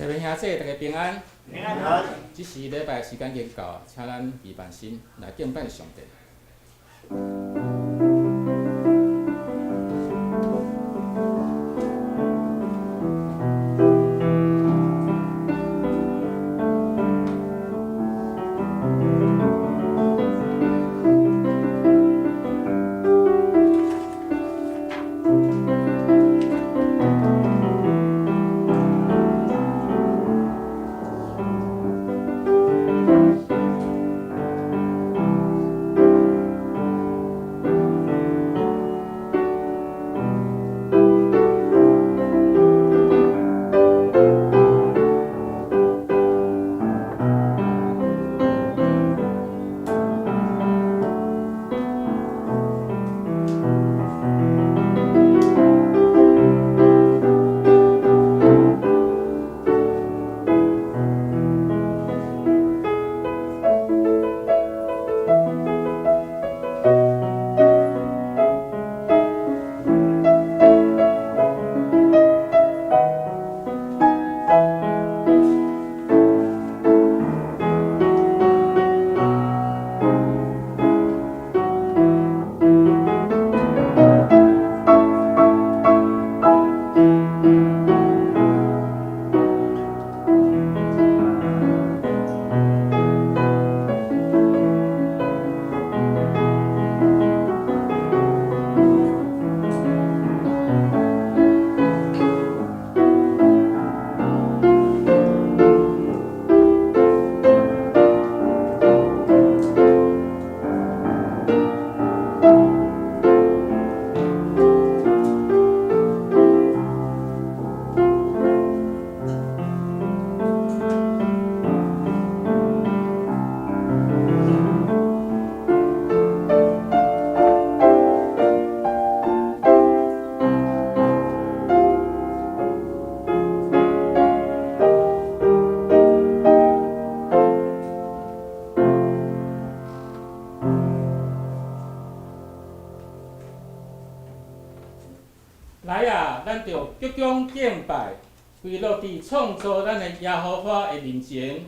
各位兄弟，大家平安。平安。这是礼拜时间已经到，请咱预备心来敬拜上帝。来啊，咱着鞠躬敬拜，跪落伫创造咱的耶和华的面前，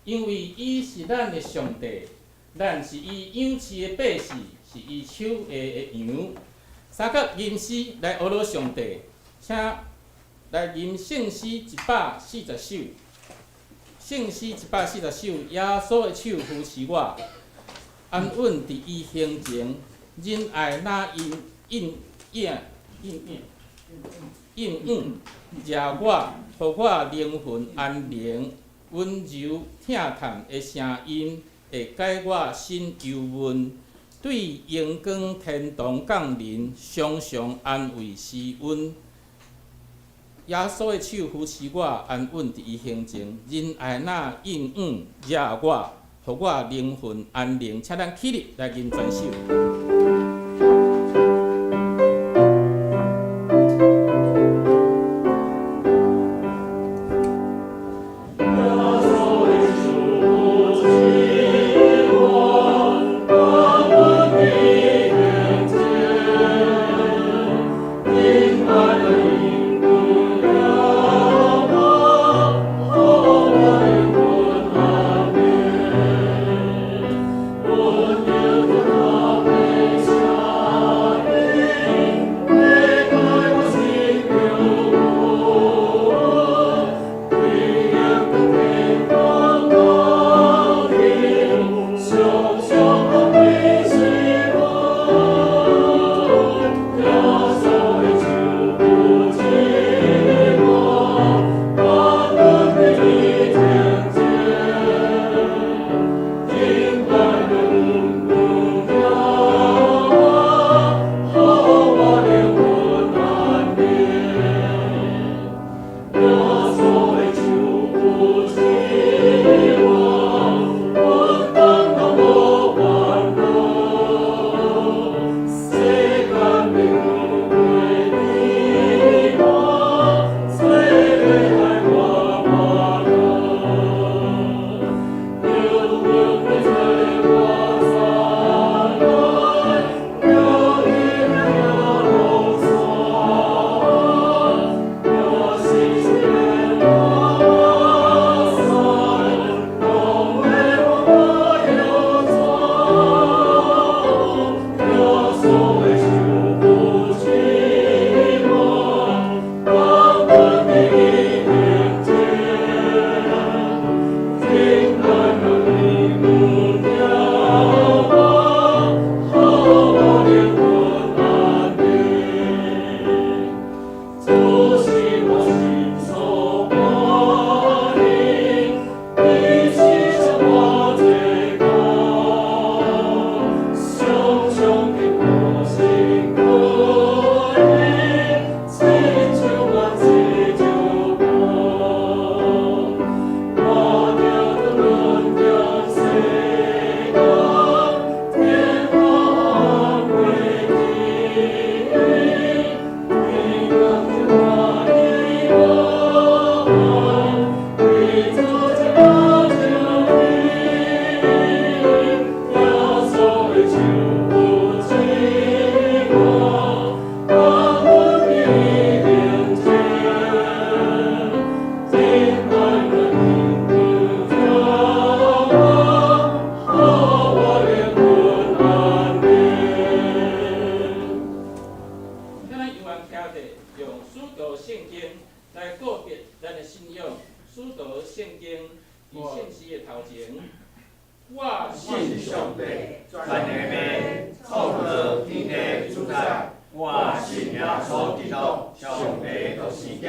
因为伊是咱的上帝，咱是伊养饲的百姓，是伊手下的羊。三角吟诗来学罗上帝，请来吟圣诗140首。圣诗140首，耶稣的手扶持我，安稳伫伊胸前，仁爱那应惹我，互我灵魂安宁。温柔疼叹的声音，会解我心忧闷。对阳光天堂降临，常常安慰施温。耶稣的手扶持我，安稳伫伊胸前，仁爱那应惹我，互我灵魂安宁。请咱起立来吟全首。Oh 信上帝，全下面创造天地主宰。我信耶稣基督，上帝就是囝，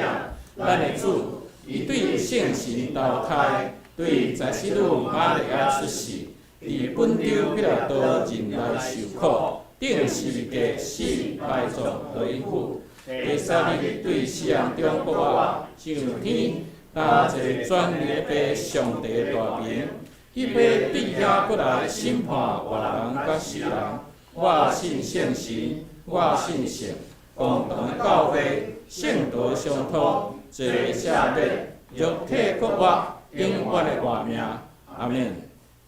咱的主，伊对圣神投胎，对在世女玛利亚出世，伫本州彼拉多人来受苦，顶十字架死埋葬雷府。第三日对死人中复活，上天，担坐转立的上帝大名，伊要对遐过来审判活人甲死人。我信圣神，我信圣，共同教会，圣道相通，罪赦免，肉体复活，永远的活命。阿门。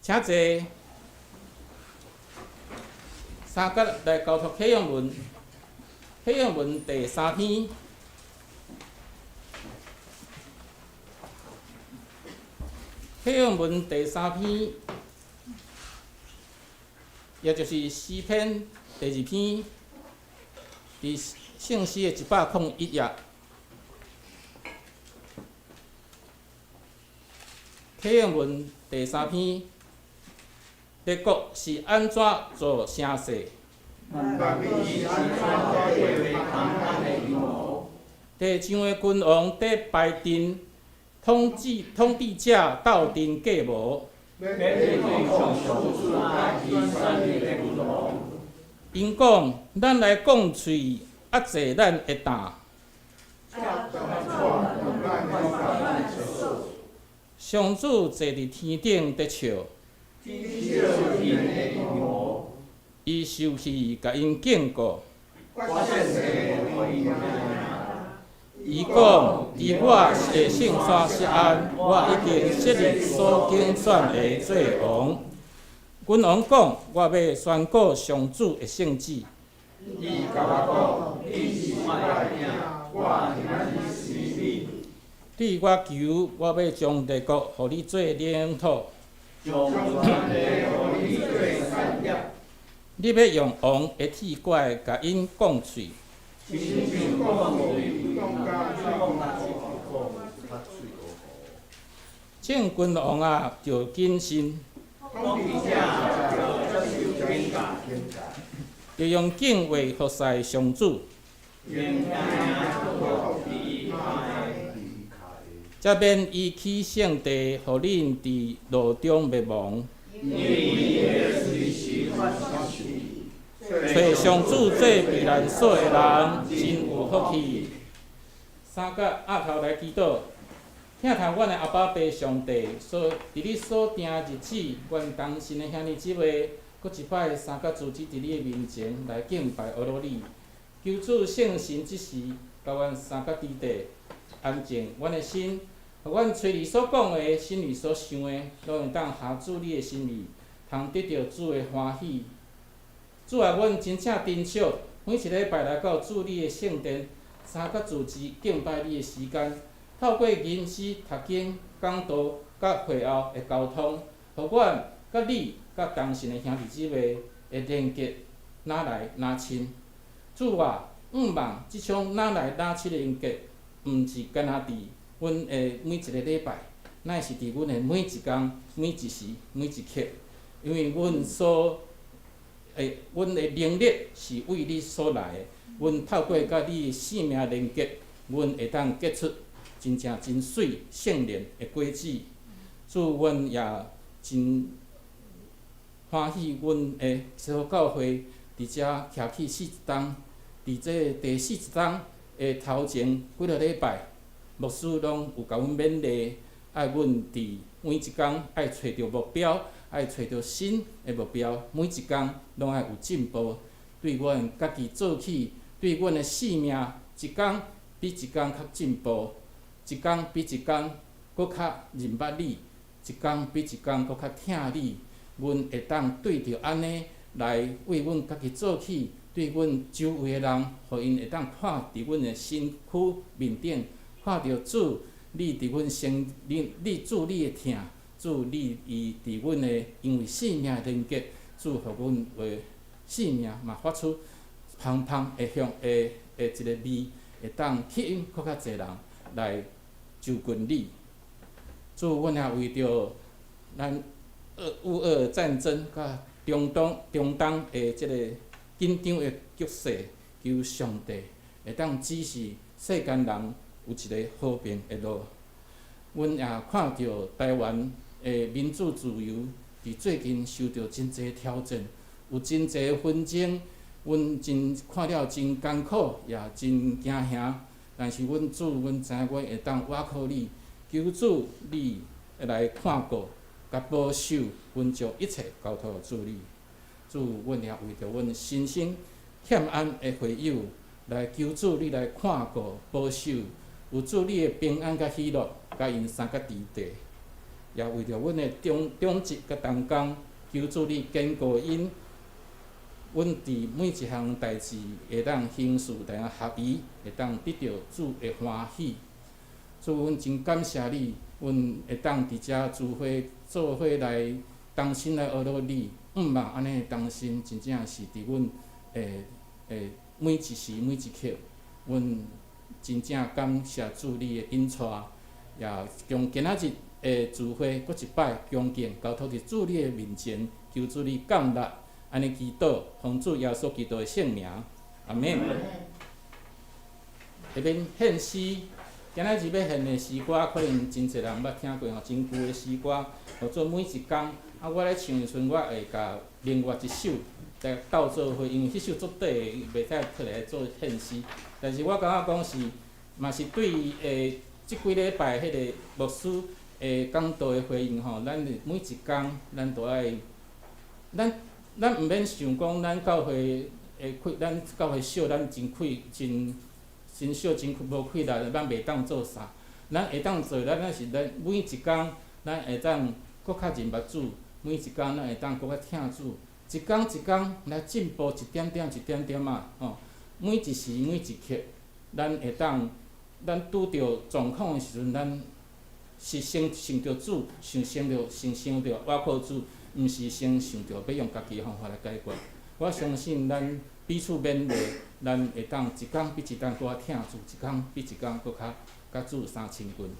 请坐。三角来交托启用文，启用文第3篇。启用文第3篇，也就是诗篇第2篇，伫圣诗的101页。启用文第3篇，列国是安怎做声势？地上的君王在排阵，统治者斗阵计谋。因讲，咱来讲喙，压制咱的胆。上主坐伫天顶在笑，伊受气甲因警告。伊讲：伫我的圣山锡安，我已经设立所竞选的做王。君王讲：我要宣告上主的圣旨。伊甲我讲：你是我的囝，我今日是你。对我求，我要将列国互你做领土。将全地互你做产业。你要用王的铁拐甲因讲喙。请君王啊，就谨慎，就用敬畏服侍上主，才免伊起圣地，互恁伫路中灭亡。找上主做避难所的人，真有福气。三角额头来祈祷，听从阮的阿爸爸上帝所伫你所定日子，阮同心的兄弟姊妹，搁一摆三角组织伫你的面前来敬拜阿罗你，求主圣神即时，甲阮三角之地安静阮的心，互阮揣你所讲的，心里所想的，拢会当合主你的心意，通得到主的欢喜。主啊，阮真正珍惜每一礼拜来到主你的圣殿，三角组织敬拜你的时间，透过吟诗、读经、讲道、甲会后的交通，互阮甲你、甲同信的兄弟姊妹的连结哪来哪亲。主啊，毋望即种哪来哪亲的连结，毋是干那伫阮的每一个礼拜，乃是伫阮的每一工、每一时、每一刻，因为阮阮的能力是为你所来的，阮透过甲你的性命连结，阮会当结出真正真水圣灵的果子。主，阮也真欢喜，阮的基督教会伫遮徛起41天，伫这第41天的头前几个礼拜，牧师拢有甲阮勉励，爱阮伫每一工爱找着目标。爱找到新的目标，每一工拢爱有进步。对阮家己做起，对阮的性命，一工比一工较进步，一工比一工搁较认捌你，一工比一工搁较疼你。阮会当对着安尼来为阮家己做起，对阮周围的人，互因会当看伫阮的身躯面顶，看着主，你伫阮身，你主你的疼。主，你伊伫阮的因为性命连结，主互阮为性命嘛发出芳芳的香的一个味，会当吸引更较侪人来就近你。主，阮也为着咱乌俄战争甲中东的即个紧张的局势，求上帝会当指示世间人有一个和平的路。阮也看到台湾的民主自由伫最近受到真侪挑战，有真侪纷争，阮看了真艰苦，也真惊吓。但是阮主，阮知影我会当倚靠你，求主你来看顾，甲保守，阮将一切交托主你。主，阮也为着阮身心欠安的会友来求主你来看顾保守，有主你的平安甲喜乐，甲因三甲伫地。也为着阮的中职甲同工，求主你坚固因。阮伫每一项代志会当行事，会当合宜，会当得到主的欢喜。主，阮真感谢你，阮会当伫遮聚会做伙来同心来学习你。毋茫安尼同心，真正是伫阮每一时每一刻，阮真正感谢主你的引带，也将今仔日的聚会搁一摆恭敬交托伫主你的面前，求主你降力。安尼祈祷，奉主耶稣基督的圣名，阿免。下面献诗，今仔日要献的诗歌，可能真侪人捌听过吼，真旧的诗歌，叫做每一天。我咧唱的时阵，我会甲另外一首来斗做伙，因为迄首足短的，袂使摕来做献诗。但是我感觉讲是，嘛是对即几礼拜迄个牧师讲道的回应吼，咱每一天，咱都爱，咱毋免想讲，咱教会咱教会小，咱真小真无气力，咱袂当做啥。咱会当做，咱是咱每一天，咱会当搁较认捌主，每一天咱会当搁较听主，一天一天来进步一点点一点点啊，吼。每一时每一刻，咱会当，咱拄着状况的时阵，咱是先想着主，先想着倚靠主。毋是先想着要用家己的方法来解决。我相信咱彼此勉励，咱会当一天比一天搁较听主，一天比一天搁较甲主相亲近。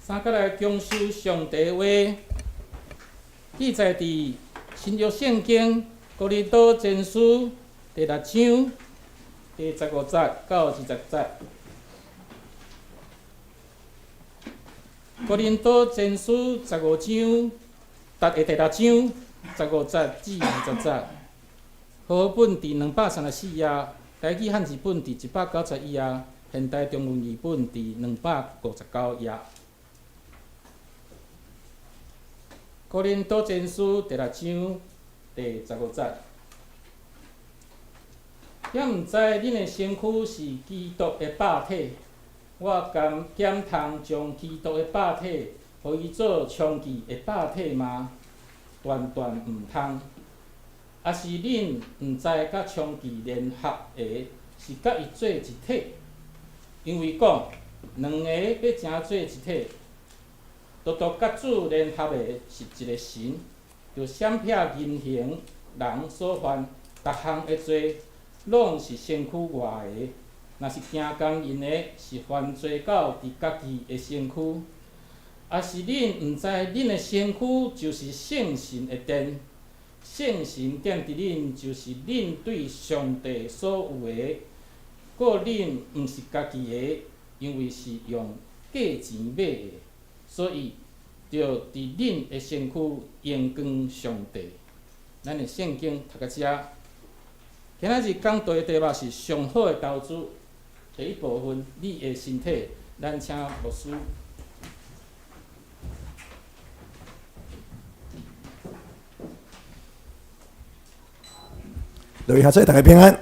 三个来强修上帝话，记载伫新约圣经哥林多前书第6章第15节到20节。哥林多前书15章，第6章15节至20节。和本伫234页，台语汉字本伫191页，现代中文译本伫259页。哥林多前书第6章第15节，也毋知恁的身躯是基督的肉体，我甘减通将基督的肉体，互伊做娼妓的肉体吗？断断毋通。也是恁毋知甲娼妓联合的，是甲伊做一体，因为讲两个要成做一体。独甲主联合的是一个神，就闪撇人形人所犯逐项的罪，拢是身躯外的。若是行共因的，是犯罪到伫家己的身躯。也是恁毋知恁的身躯就是圣神的殿，圣神殿伫恁就是恁对上帝所有的，过恁毋是家己的，因为是用价钱买的。所以，就伫恁的身躯荣光上帝。咱的圣经读到遮，今仔日讲道的题目是上好的投资。第一部分，你的身体，咱请牧师。各位兄弟，大家平安。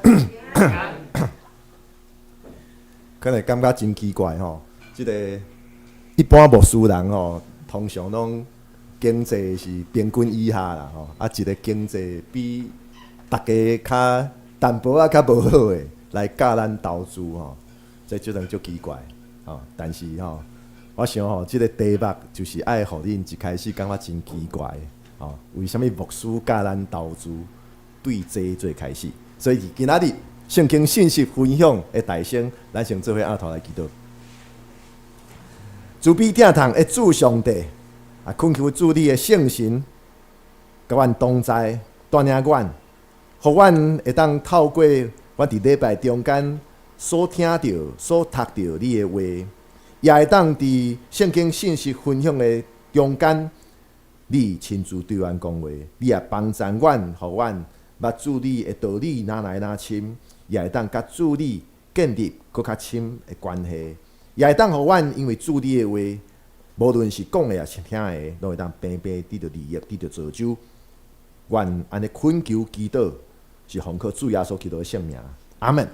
可能感觉真奇怪吼，即个一般牧师人吼，通常拢经济是平均以下啦吼，啊，一个经济比大家较淡薄仔较无好诶，来教咱投资吼，这就能足奇怪吼。但是吼，我想吼，即个题目就是爱互恁一开始感觉真奇怪吼，为什么牧师教咱投资？对这做开始，所以今仔日圣经信息分享的大声，咱先做伙阿头来祈祷。慈悲疼痛的主上帝，啊，恳求主你的圣神，甲阮同在，带领阮，互阮会当透过阮伫礼拜中间所听到、所读到你的话，也会当伫圣经信息分享的中间，你亲自对阮讲话，你也帮助阮，互阮。捌主你的道理哪来哪深，也会当甲主你建立搁较深的关系，也会当互阮因为主你的话，无论是讲的也是听的，拢会当平平得到利益，得到造就。愿安尼恳求祈祷，是奉靠主耶稣基督的圣名，阿门。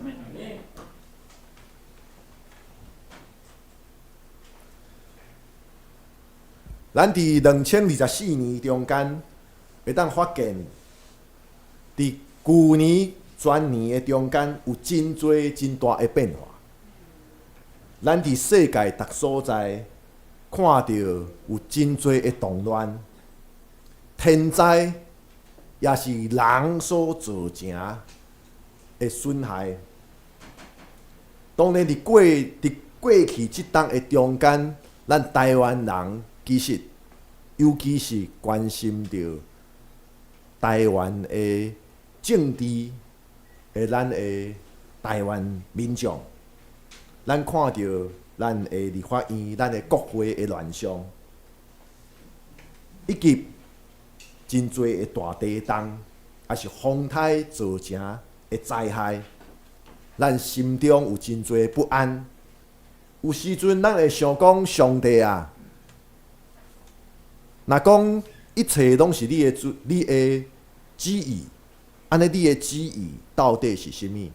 咱伫2024年中间，会当发现。伫去年、全年的中间，有真侪真大的变化。咱伫世界各所在看到有真侪的动乱，天灾也是人所造成的损害。当然，伫过去即档的中间，咱台湾人其实尤其是关心着台湾的。政治的咱的台湾民众，咱看到咱的立法院、咱的国会的乱象，以及真侪的大地震，也是风台造成的灾害，咱心中有真侪不安。有时阵，咱会想讲上帝啊，若讲一切拢是你的旨意。安尼，你的旨意到底是甚物？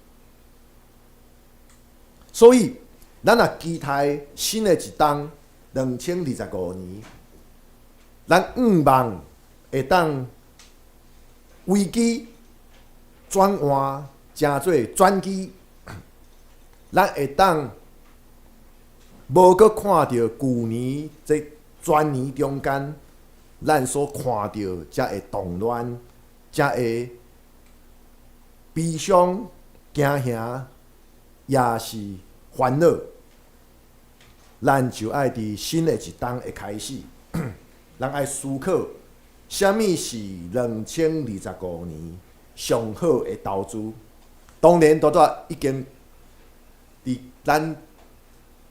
所以，咱也期待新的一档2025年，咱望会当危机转换成做转机，咱会当无搁看到去年这全年中间，咱所看到遮的动乱，遮的。悲伤、惊吓，也是烦恼。咱就爱伫新的一冬的开始，咱爱思考，啥物是2025年上好的投资。当然，已经伫咱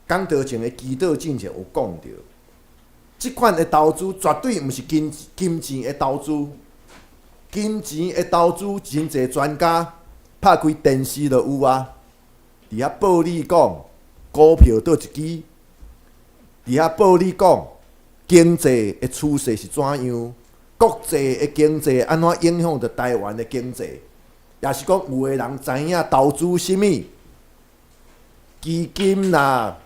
讲道前的祈祷进前有讲到，即款的投资绝对毋是金钱的投资。金钱的投资，真侪专家拍开电视就有啊。伫遐报你讲股票倒一支，伫遐报你讲经济的趋势是怎样，国际的经济安怎影响着台湾的经济，也是讲有的人知影投资啥物基金啦，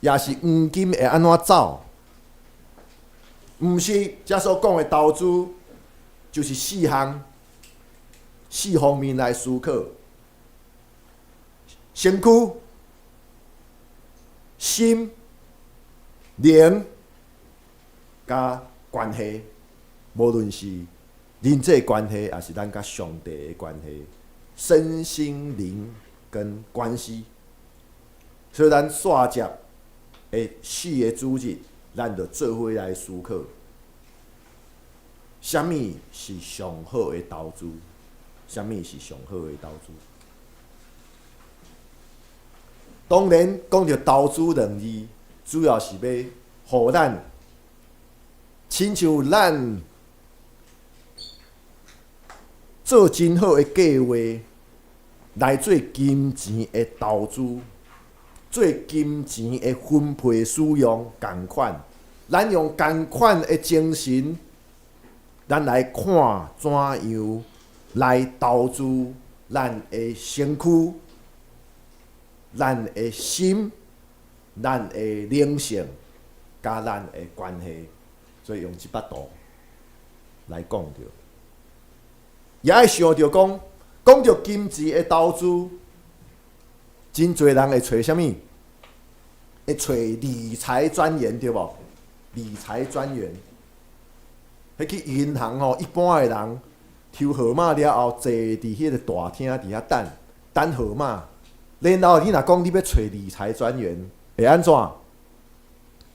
也是黄金会安怎走，毋是遮所讲的投资。就是4方面来思考：身躯、心、灵，甲关系，无论是人际关系，也是咱甲上帝的关系，身心灵跟关系。所以咱煞接的4个主日，咱就做伙来思考。啥物是上好的投资？啥物是上好的投资？当然，讲到投资2字，主要是要互咱，亲像咱做真好的计划，来做金钱的投资，做金钱的分配使用共款。咱用共款的精神。咱来看怎样来投资咱的身躯、咱的心、咱的灵性，甲咱的关系，所以用即把图来讲着。也爱想着讲着金钱的投资，真侪人会找啥物？会找理财专员对无？理财专员。迄去银行吼，一般的人抽号码了后，坐伫迄个大厅伫遐等号码。然后你若讲你要找理财专员，会安怎？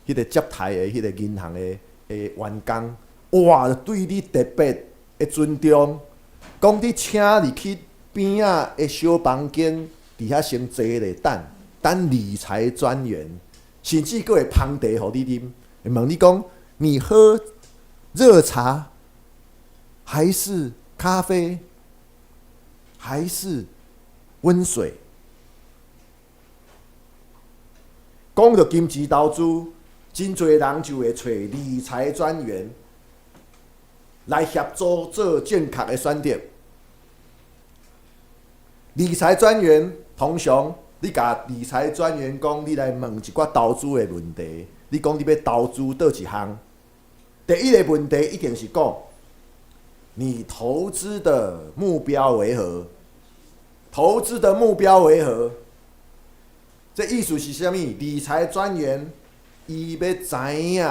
迄个接待的迄个银行的员工，哇，对你特别的尊重，讲你请入去边仔的小房间，伫遐先坐咧等理财专员，甚至佫会烹茶互你啉，会问你讲你喝热茶，还是咖啡，还是温水？讲到金钱投资，真侪人就会找理财专员来协助做正确的选择。理财专员通常，你甲理财专员讲，你来问一寡投资的问题，你讲你要投资倒一项？第一个问题一定是讲，你投资的目标为何？投资的目标为何？这意思是啥物？理财专员伊要知影，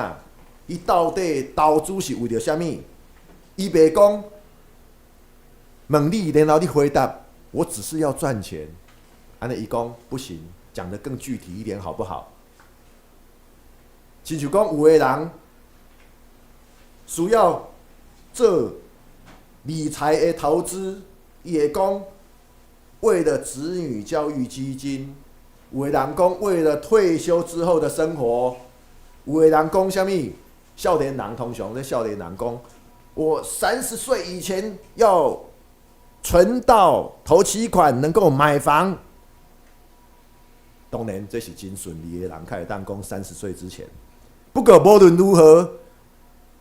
伊到底投资是为着啥物？伊袂讲问你，然后你回答我只是要赚钱，安尼伊讲不行，讲得更具体一点好不好？亲像讲有的人。需要做理财的投资，伊会讲为了子女教育基金，有的人讲为了退休之后的生活，有的人讲啥物？少年人通常咧，少年人讲，我30岁以前要存到头期款，能够买房。当然，这是真顺利的人，才会当讲30岁之前。不过无论如何。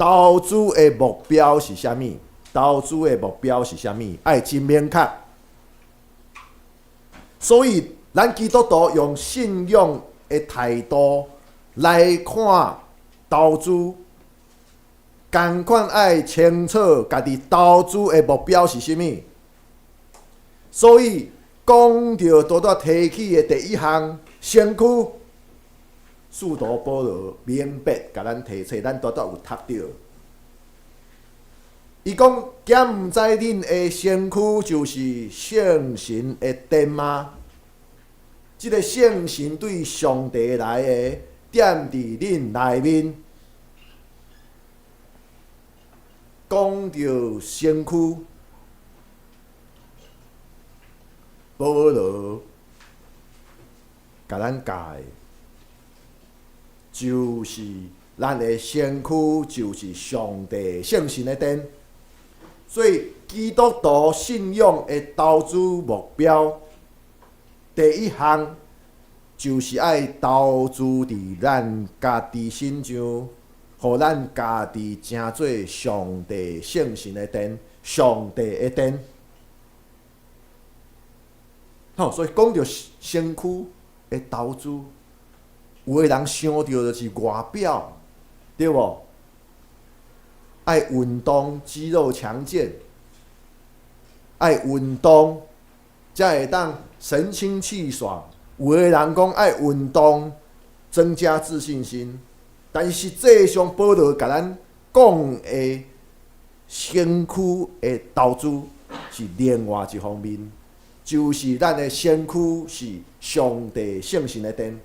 投资的目标是啥物？投资的目标是啥物？爱真明确。所以，咱基督徒用信仰的态度来看投资，同款爱清楚家己投资的目标是啥物。所以，讲到提起的第一项，身躯。四图保罗明白，甲咱提醒，咱有读到。伊讲，敢毋知恁的身躯就是圣神的殿吗？即个圣神对上帝来的，踮伫恁内面，讲着身躯，保罗甲咱教的，就是咱的身躯，就是上帝圣神的殿。所以基督徒信仰的投资目标，第一项就是爱投资伫咱家己身上，互咱家己成做上帝圣神的殿，上帝的殿。所以讲到身躯的投资，有个人想到就是外表，对无？爱运动，肌肉强健；爱运动，才会当神清气爽。有个人讲爱运动，增加自信心，但实际上保罗甲咱讲的身躯的投资是另外一方面，就是咱的身躯是上帝圣神的殿。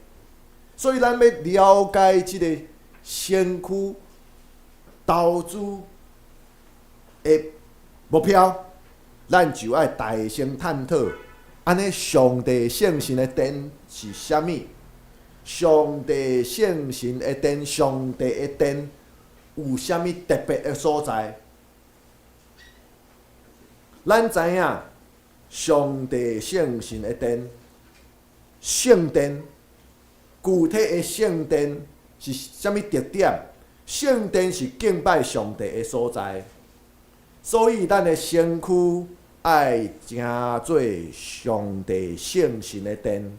所以咱要了解即个身躯投资的目标，咱就要大声探讨，安尼上帝圣神的殿是啥物？上帝圣神的殿，上帝的殿有啥物特别的所在？咱知影，上帝圣神的殿，圣殿，具体的圣殿是啥物特点？圣殿是敬拜上帝的所在，所以咱的身躯爱成做上帝圣神的殿。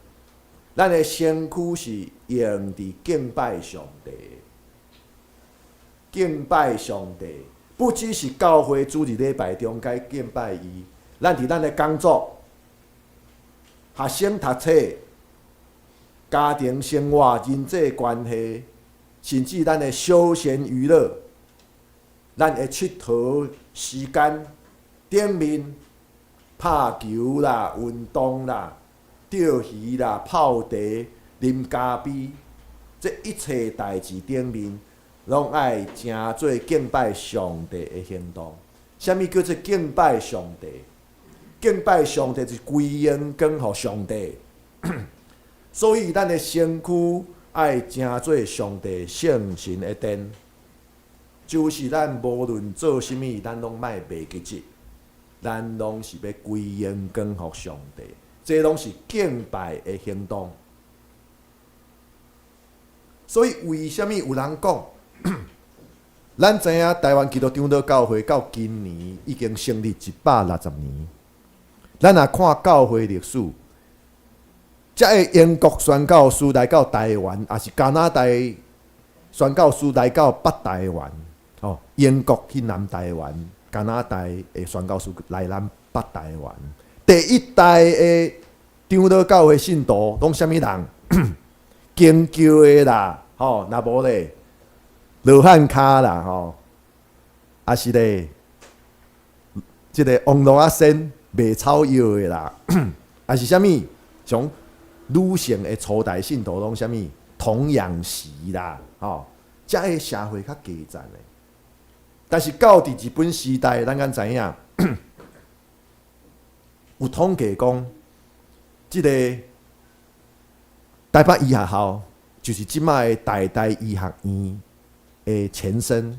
咱的身躯是用伫敬拜上帝，敬拜上帝，不只是教会主日礼拜中该敬拜伊，咱伫咱的工作、学生读册、家庭生活、人际关系。甚至咱的休闲娱乐，咱的佚佗时间顶面，拍球啦、运动啦、钓鱼啦、泡茶、啉咖啡，这一切代志顶面，拢爱成做敬拜上帝的行动。啥物叫做敬拜上帝？敬拜上帝是归荣光互上帝，所以咱的身躯。爱成做上帝圣神的殿，就是咱无论做啥物，咱拢莫袂记记，咱拢是要归荣光互上帝，这拢是敬拜的行动。所以为什么有人讲，咱知影台湾基督长老教会到今年已经成立160年，咱若看教会历史。遮个英国宣教师来到台湾，也是加拿大宣教师来到北台湾。英国去南台湾，加拿大的宣教师来咱北台湾。第一代的长老教会信徒拢啥物人？经教的啦，若无咧，罗汉脚啦，也是咧，即个网络先卖草药的啦，也是啥物？像女性的初代信徒拢啥物童养媳啦，遮个社会较基层的。但是到伫日本时代，咱敢知影，有统计讲，即个台北医学校就是即摆的台医学院的前身，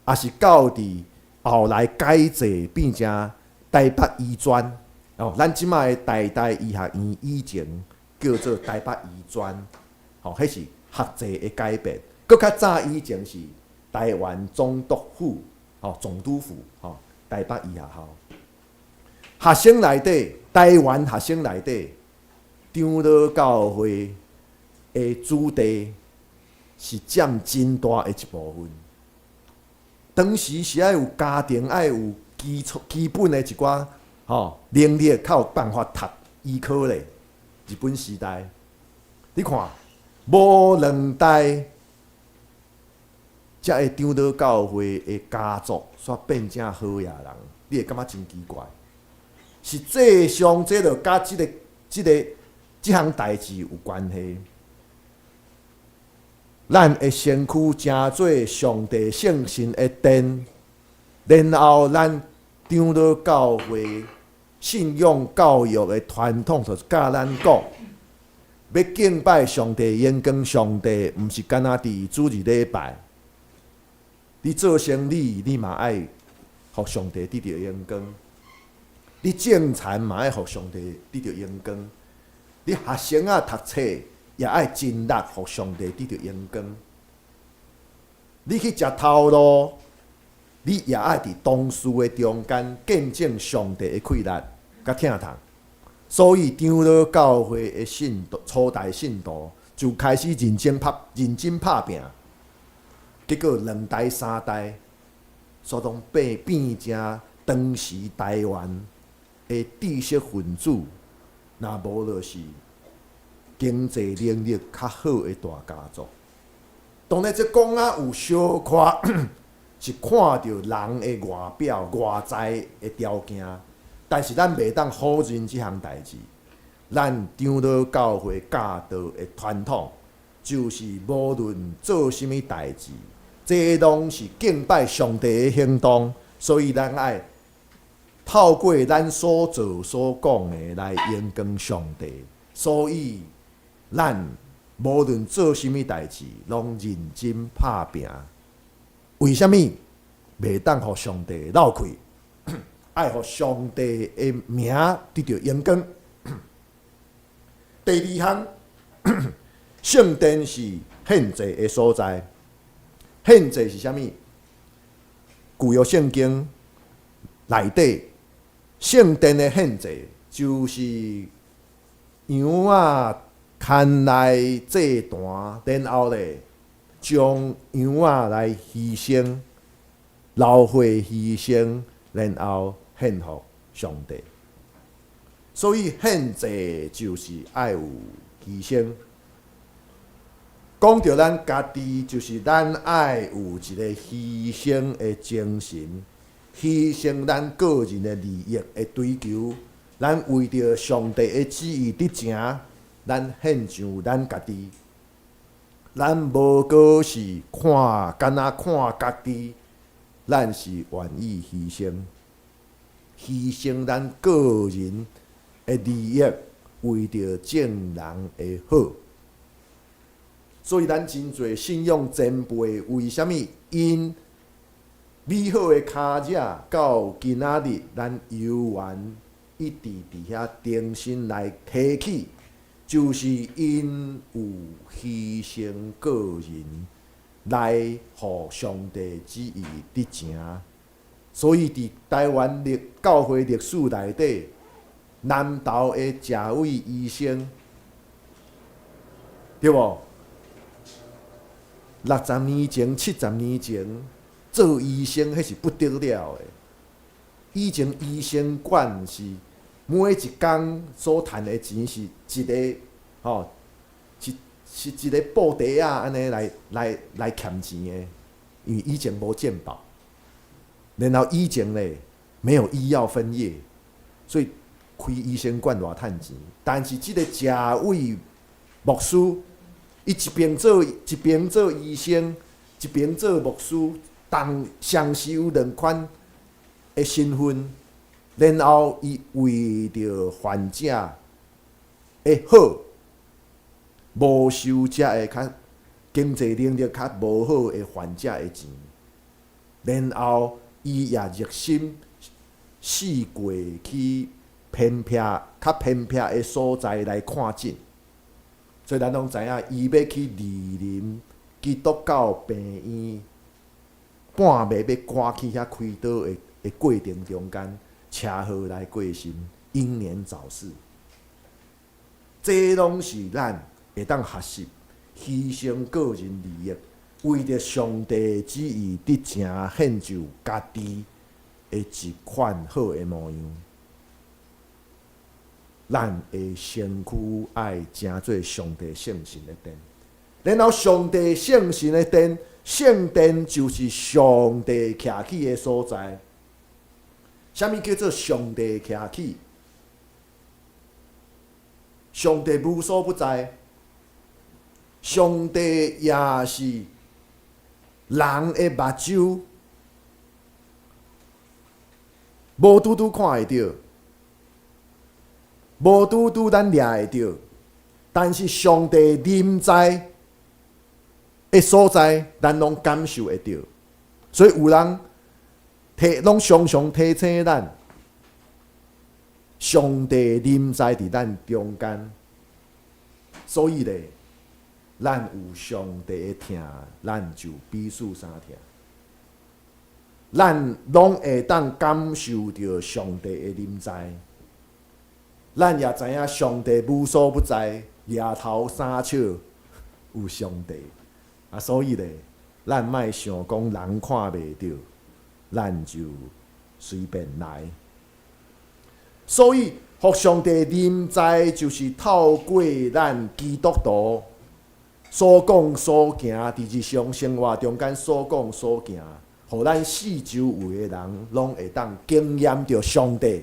也是到伫后来改制变成台北医专。咱即摆的台医学院以前叫做台北医专，迄是学制的改变。搁较早以前是台湾总督府，总督府，台北医学校。学生内底，台湾学生内底，长老教会的子弟是占真大的一部分。当时是爱有家庭，爱有基本的一寡能力，较有办法读医科咧。日本时代，你看无两代，才会长老教会的家族煞变成好野人，你会感觉真奇怪。实际上，这就甲即项代志有关系。咱的身躯成做上帝圣神的殿，然后咱长老教会信仰教育的传统就教咱讲，要敬拜上帝、延光上帝，毋是干那伫主日礼拜。你做生意，你嘛爱互上帝得到延光；你种田嘛爱互上帝得到延光；你学生仔读册也爱尽力互上帝得到延光。你去食头路，你也爱伫同事的中间见证上帝的快乐甲疼痛。所以长老教会的信徒、初代信徒就开始认真拍拼，结果2代3代，所当变成当时台湾的知识分子，若无就是经济能力较好的大家族。当然，这讲啊有小可是看到人的外表、外在的条件。但是咱袂当否认即项代志，咱长老教会教导的传统，就是无论做甚物代志，这拢是敬拜上帝的行动。所以咱爱透过咱所做所讲的来延光上帝。所以咱无论做甚物代志，拢认真拍拼。为什么袂当互上帝闹开？爱互上帝的名得到延光。第二项，圣殿是献祭的所在。献祭是啥物？旧约圣经内底，圣殿的献祭就是羊仔牵来祭坛，然后咧将羊仔来牺牲，流血牺牲，然后献互上帝，所以献祭就是爱有牺牲。讲到咱家己，就是咱爱有一个牺牲的精神，牺牲咱个人的利益的追求，咱为着上帝的旨意得成，咱献上咱家己。咱无过是敢若看家己，咱是愿意牺牲。牺牲咱个人的利益，为着众人的好。所以咱真侪信仰前辈，为虾米因美好的脚迹到今仔日，咱犹原一直伫遐重新来提起，就是因有牺牲个人来互上帝旨意得成。所以，伫台湾教会历史内底，南投的社会医生，对无？60年前、70年前做医生，迄是不得了的。以前医生馆是每一工所赚的钱是一个是一个布袋仔安尼来欠钱的，因为以前无健保。然后以前咧没有医药分业，所以开医生馆偌趁钱。但是即个社会牧师，伊一边做医生，一边做牧师，同时有2款的身份。然后伊为着患者的好，无收遮的较经济能力较无好的患者的钱，然后伊也热心四过去较偏僻的所在来看诊。所以咱拢知影，伊要去莅临基督教病院，半暝要赶去遐开刀的过程中间，车祸来过身，英年早逝。这拢是咱会当学习牺牲个人利益，为着上帝旨意得成，献就家己的一款好的模样。咱的身躯爱成做上帝圣神的殿，然后上帝圣神的殿，圣殿就是上帝徛起的所在。啥物叫做上帝徛起？上帝无所不在。上帝也是人的目睭，无拄拄看会到，无拄拄咱掠会到，但是上帝临在的所在，咱拢感受会到。所以有人拢常常提醒咱，上帝临在伫咱中间。所以咧，咱有上帝的听，咱就彼此相听。咱拢会当感受到上帝的临在。咱也知影上帝无所不在，夜头三笑有上帝。所以咧，咱莫想讲人看袂到，咱就随便来。所以，互上帝临在，就是透过咱基督徒所讲所行，伫日常生活中间所讲所行，互咱四周围的人拢会当经验到上帝。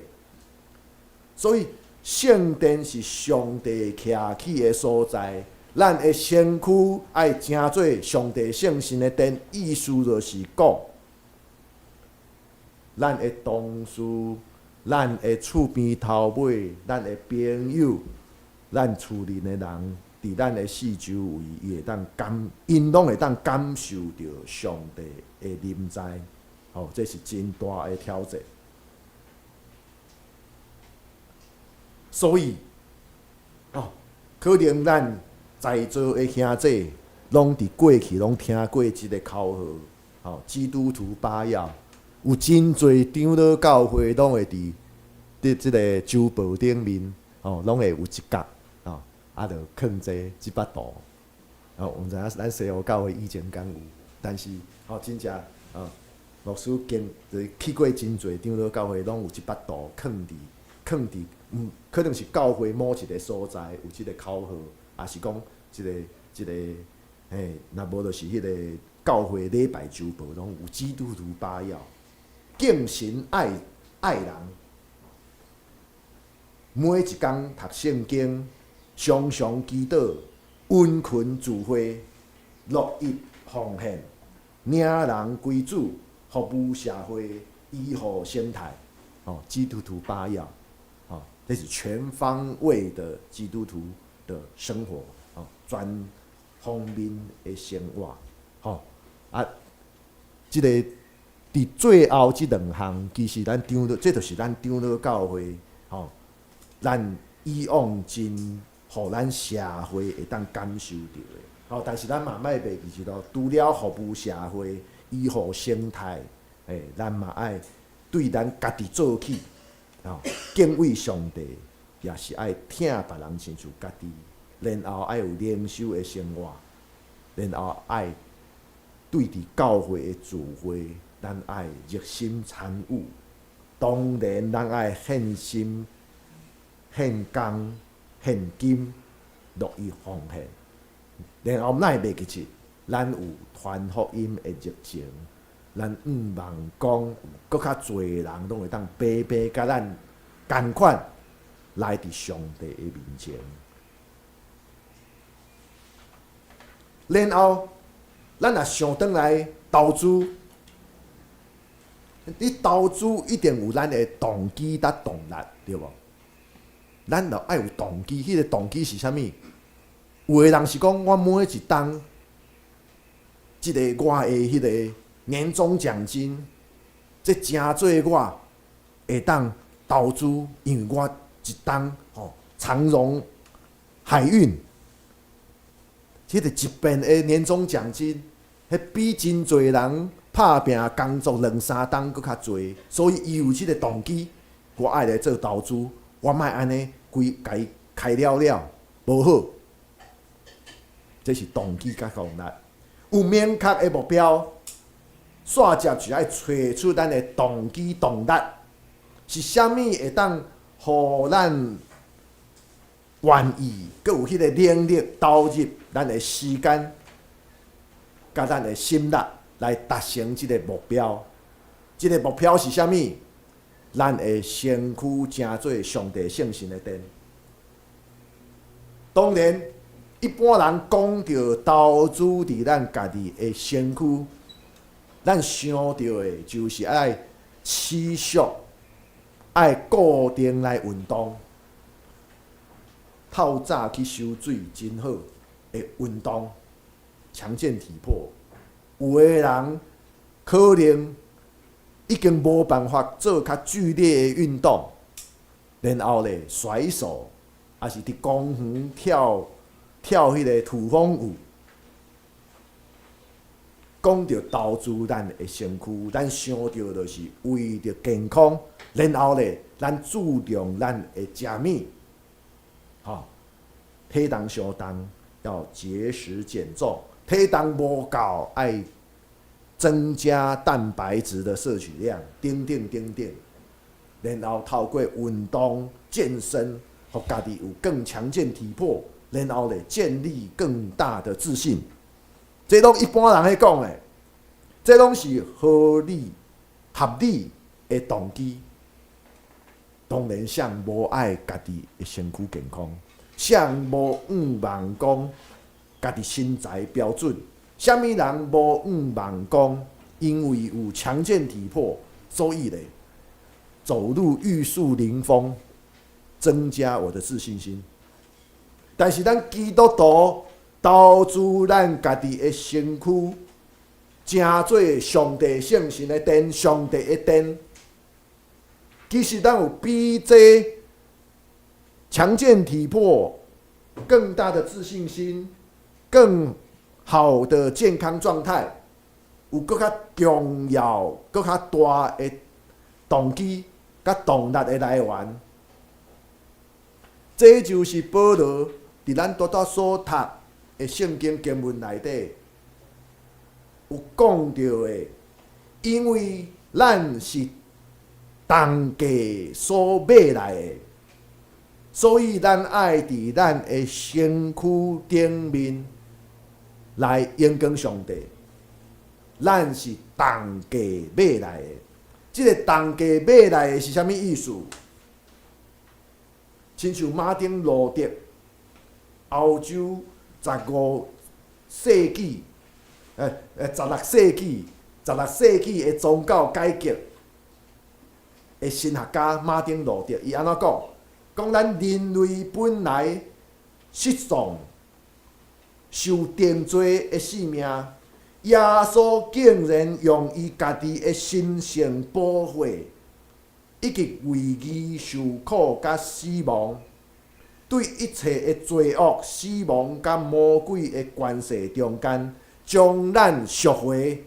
所以，圣殿是上帝徛起的所在。咱的身躯爱成做上帝圣神的殿，意思就是讲，咱的同事、咱的厝边头尾、咱的朋友、咱厝邻的人，伫咱的四周围，因拢会当感受到上帝的临在。这是真大的挑战。所以，可能咱在座的兄弟，拢伫过去拢听过一个口号，基督徒把要，有真侪长老教会拢会伫即个周报顶面，拢会有一角，就囥这把图。我知影咱西湖教会以前敢有，但是真正牧师去过真侪长老教会，拢有一把图囥伫，可能是教会某一个所在有即个口号。也是讲一个，若无就是迄个教会礼拜周报，拢有基督徒把要，敬神爱人，每一工读圣经，常常祈祷，温群聚会，乐意奉献，领人归主，服务社会，医护生态。基督徒把要，这是全方位的基督徒的生活，全方面的生活，即个伫最后即两项，其实咱长老，这就是咱长老教会，咱以往真互咱社会会当感受到的，但是咱嘛莫袂记住除了服务社会、医护生态，咱嘛爱对咱家己做起，敬畏上帝。也是爱听别人亲像家己，然后爱有灵修的生活，然后爱对伫教会的聚会，咱爱热心参与。当然，咱爱献心、献工、献金，乐意奉献。然后咱会袂记住，咱有传福音的热情，咱望讲搁较侪人拢会当白白甲咱同款。来伫上帝的面前，然后咱若想转来投资，你投资一定有咱的动机甲动力，对无？咱著爱有动机，迄个动机是啥物？有的人是讲，我每一档，即个我的迄个年终奖金，这诚做我会当投资，因为我。一档长荣海运，迄个一边的年终奖金，迄比真侪人拍拼工作2、3档搁较侪，所以伊有即个动机，我爱来做投资，我莫安尼家己开了，无好。这是动机甲动力，有明确的目标，煞接就爱找出咱的动机动力是啥物会当。互咱愿意，佮有迄个能力投入咱的时间，甲咱的心力来达成即个目标。即个目标是啥物？咱的身躯成做上帝圣神的殿。当然，一般人讲到投资伫咱家己的身躯，咱想到的就是爱持续、爱固定来运动。透早去游水真好的运动，强健体魄。有的人可能已经无办法做较剧烈的运动，然后咧甩手，还是伫公园跳迄个土风舞。讲到投资咱的身躯，咱想到就是为着健康，然后咧咱注重咱会食物，体重相当要节食减重，体重无够爱增加蛋白质的摄取量，等等等等。然后透过运动健身，互家己有更强健体魄，然后咧建立更大的自信。这拢一般人喺讲的，这拢是合理的动机。当然，像无爱家己的身躯健康。谁无望讲家己身材标准？啥物人无望讲因为有强健体魄，所以咧走路玉树临风，增加我的自信心。但是咱基督徒投资咱家己的身躯，诚做上帝圣神的殿，上帝的殿。其实咱有比这强健体魄、更大的自信心、更好的健康状态，有更较重要、更较大的动机、甲动力的来源。这就是保罗伫咱多多所读的圣经经文内底有讲到的，因为咱是重价所买来的。所以，咱爱伫咱的身躯顶面来荣光上帝。咱是重价买来的，这个重价买来的是啥物意思？亲像马丁路德，欧洲15世纪、16世纪的宗教改革的神学家马丁路德，伊安怎讲？讲咱人类本来失丧、受定罪的性命，耶稣竟然用伊家己的神圣保护，以及为义受苦甲死亡，对一切的罪恶、死亡甲魔鬼的关系中间，将咱赎回。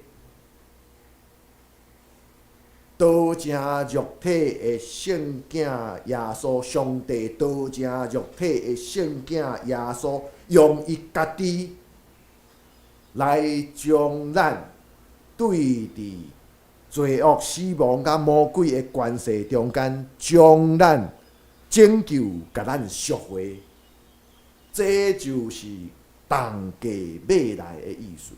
道成肉体的圣囝耶稣，上帝道成肉体的圣囝耶稣，用伊家己来将咱对伫罪恶、死亡甲魔鬼的关系中间，将咱拯救，甲咱赎回。这就是重价买来的意思。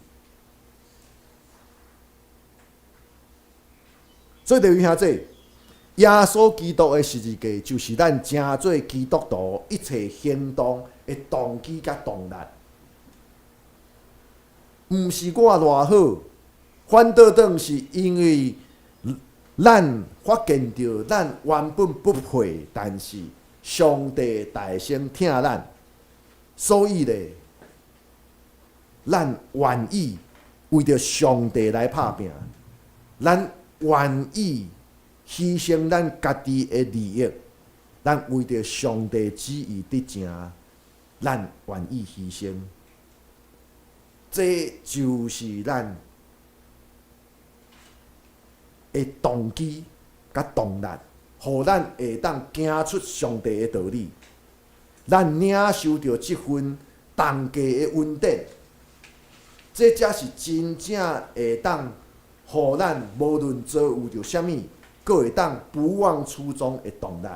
所以，弟兄兄姊，耶稣基督的十字架就是咱正做基督徒一切行动的动机甲动力。毋是我偌好，反倒当是因为咱发现到咱原本不配，但是上帝大声听咱，所以咧，咱愿意为着上帝来拍拼，咱愿意牺牲咱家己的利益，咱为着上帝旨意得成，咱愿意牺牲。这就是咱的动机甲动力，互咱会当行出上帝的道理。咱领受到这份重价的恩典，这才是真正会当互咱无论做有着啥物，阁会当不忘初衷的动力。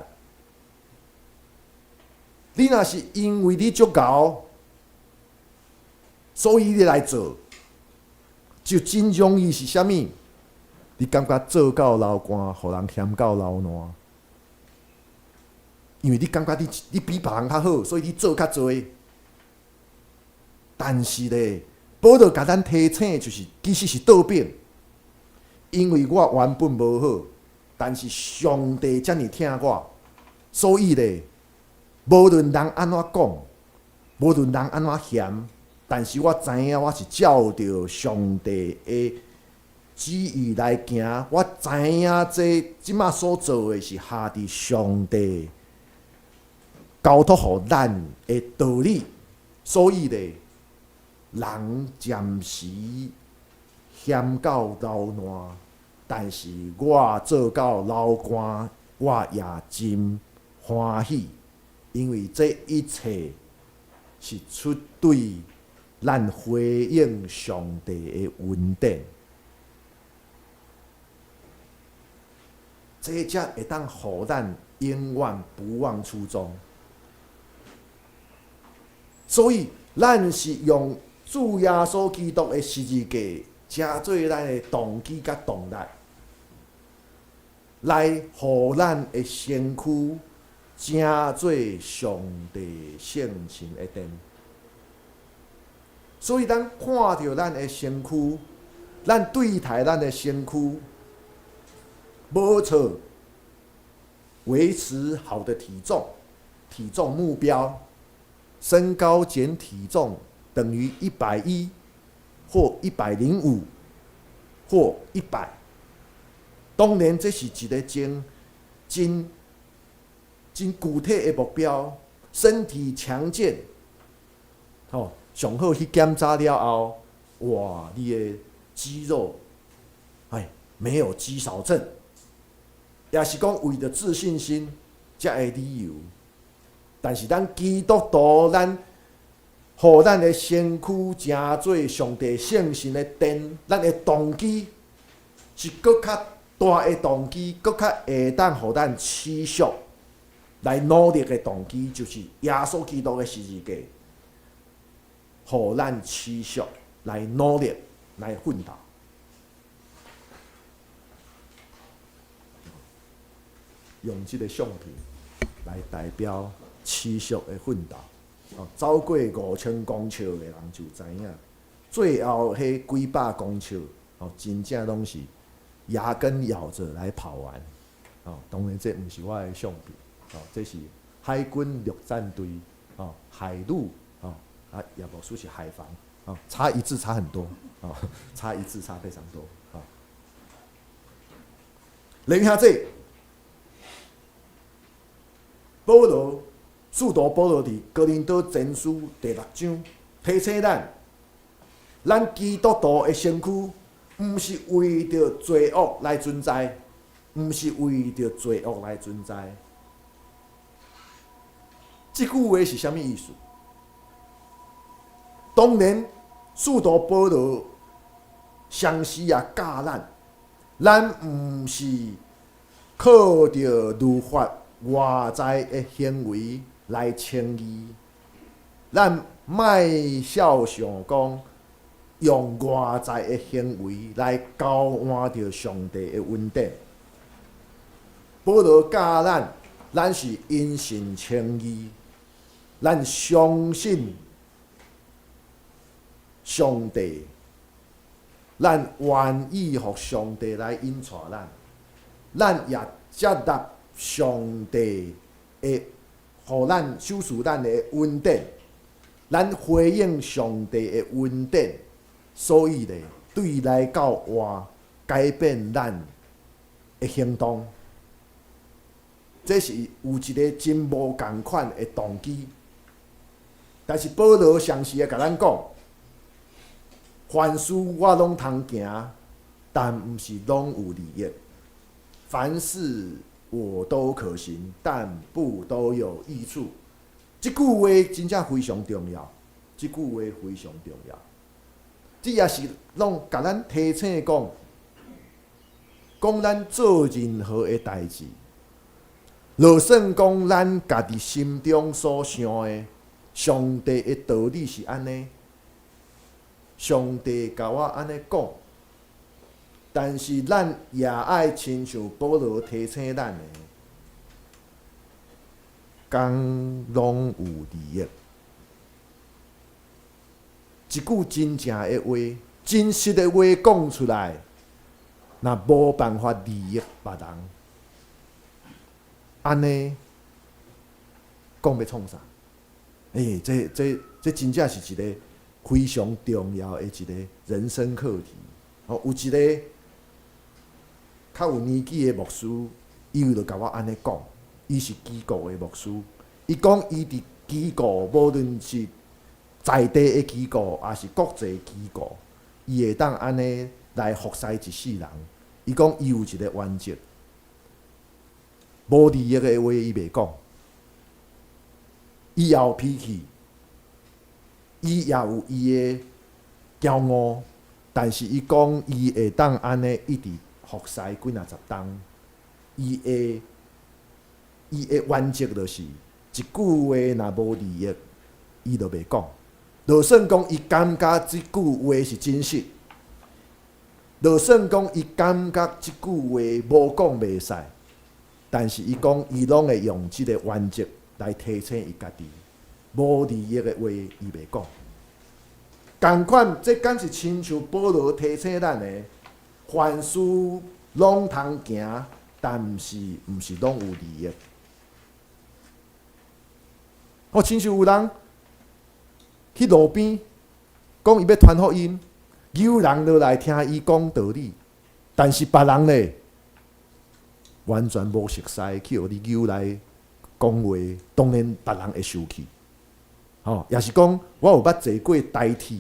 你若是因为你足够，所以你来做，就真容易是啥物？你感觉做到流汗，互人嫌到流烂，因为你感觉你比别人较好，所以你做较多。但是咧，保罗甲咱提醒就是，其实是倒变，因为我原本无好，但是上帝遮尔疼我，所以咧，无论人安怎讲，无论人安怎嫌，但是我知影我是照着上帝的旨意来行，我知影即马所做的是下伫上帝交托互咱的道理，所以咧，人暂时嫌到流烂，但是我做到流汗，我也真欢喜，因为这一切是出对咱回应上帝的恩典。这才会当互咱永远不忘初衷。所以，咱是用主耶稣基督的十字架，遮做咱的动机甲动力，来互咱的身躯正做上帝圣神的殿。所以，咱看到咱的身躯，咱对待咱的身躯。无错，维持好的体重目标，身高减体重等于110或105或100。当然，这是一个真具体的目标，身体强健。上好去检查了后，哇，你的肌肉，没有肌少症。也是讲为着自信心才会理由，但是咱基督徒，互咱的身躯成做上帝圣神的殿，咱的动机是搁较大的动机，搁较会当互咱持续来努力的动机，就是耶稣基督的十字架，互咱持续来努力来奋斗。用这个相片来代表持续的奋斗。走过5000公尺的人就知影，最后迄几百公尺，真正拢是牙根咬着来跑完。当然这毋是我的相片，这是海军陆战队，海陆，也无说是海防，差一字差很多，差一字差非常多。另下这。使徒保罗伫哥林多前书第6章提醒咱基督徒的身躯，毋是为着罪恶来存在，毋是为着罪恶来存在。这句话是啥物意思？当然，使徒保罗详细也教咱毋是靠着律法外在的行为来称义，咱莫小想讲用外在的行为来交换着上帝的恩典。保罗教咱是因信称义，咱相信上帝，咱愿意互上帝来引带咱也接纳上帝的，互咱守护咱的恩典，咱回应上帝的恩典，所以咧，对来到外改变咱的行动，这是有一个真无共款的动机。但是保罗详细的甲咱讲，凡事我拢通行，但毋是拢有利益；凡事我都可行，但不都有益处。这句话真正非常重要，这句话非常重要。这也是拢甲咱提醒讲咱做任何的代志，就算讲咱家己心中所想的，上帝的道理是安尼，上帝甲我安尼讲。但是咱也爱亲像保罗提醒咱的，讲拢有利益。一句真正的话、真实的话讲出来，若无办法利益别人，安尼讲要创啥？这真正是一个非常重要的一个人生课题。哦，有一个较有年纪的牧师，伊就甲我安尼讲，伊是基构的牧师，伊讲伊伫基构，无论是在地的机构，还是国际机构，伊会当安尼来服侍一世人。伊讲伊有一个原则，无利益的话伊袂讲，伊也有脾气，伊也有伊的骄傲，但是伊讲伊会当安尼一直服侍几若十冬。伊的原则就是一句话若无利益，伊就袂讲。就算讲伊感觉即句话是真实，就算讲伊感觉即句话无讲袂使，但是伊讲伊拢会用即个原则来提醒伊家己，无利益的话伊袂讲。共款，这敢是亲像保罗提醒咱的，凡事拢通行，但毋是拢有利益。哦，亲像有人去路边讲伊要传福音，有人落来听伊讲道理，但是别人咧完全无熟悉，去互你诱来讲话，当然别人会生气。哦，也是讲我有捌坐过台铁，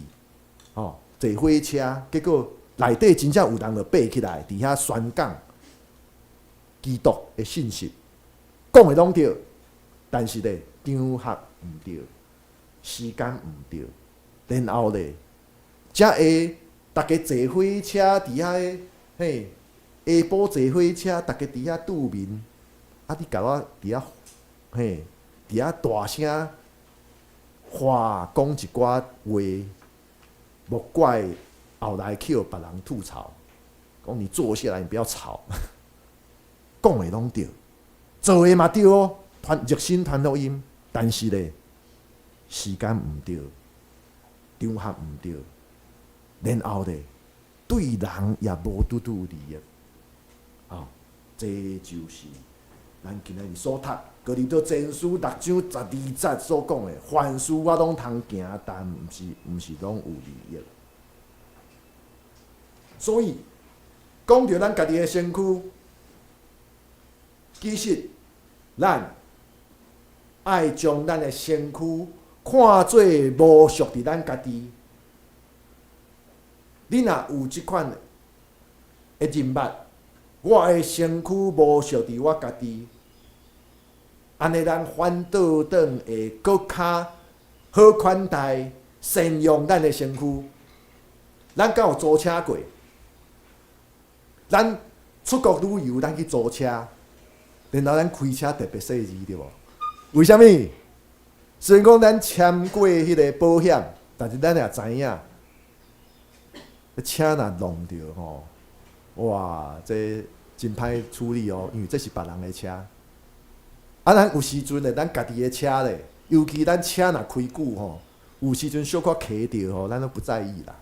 哦，坐火车，结果内底真正有人就爬起来，伫遐宣讲基督的信息，讲的拢对，但是咧场合毋对，时间毋对，然后咧，才会大家坐火车伫遐嘿，下晡坐火车，大家伫遐拄面，啊，你甲我伫遐嘿，伫遐大声话讲一寡话，莫怪后来去互别人吐槽，讲你坐下来，你不要吵，讲的拢对，做的嘛对哦，热心传福音，但是咧时间毋对，场合毋对，然后咧对人也无拄拄利益，哦，这就是咱今日所读《哥林多前书》6章12节所讲的，凡事我拢通行，但毋是拢有利益。所以讲到咱家己的身躯，其实咱爱将咱的身躯看做无属伫咱家己。你若有即款的认捌，我的身躯无属伫我家己，安尼咱反倒转会搁较好款待、善用咱的身躯。咱敢有租车过？咱出国旅游，咱去租车，然后咱开车特别细致，对无？为虾米？虽然讲咱签过迄个保险，但是咱也知影，车若弄着吼，哇，这真歹处理哦，因为这是别人的车。啊，咱有时阵咧，咱家己的车咧，尤其咱车若开久吼，有时阵小可骑着吼，咱都不在意啦，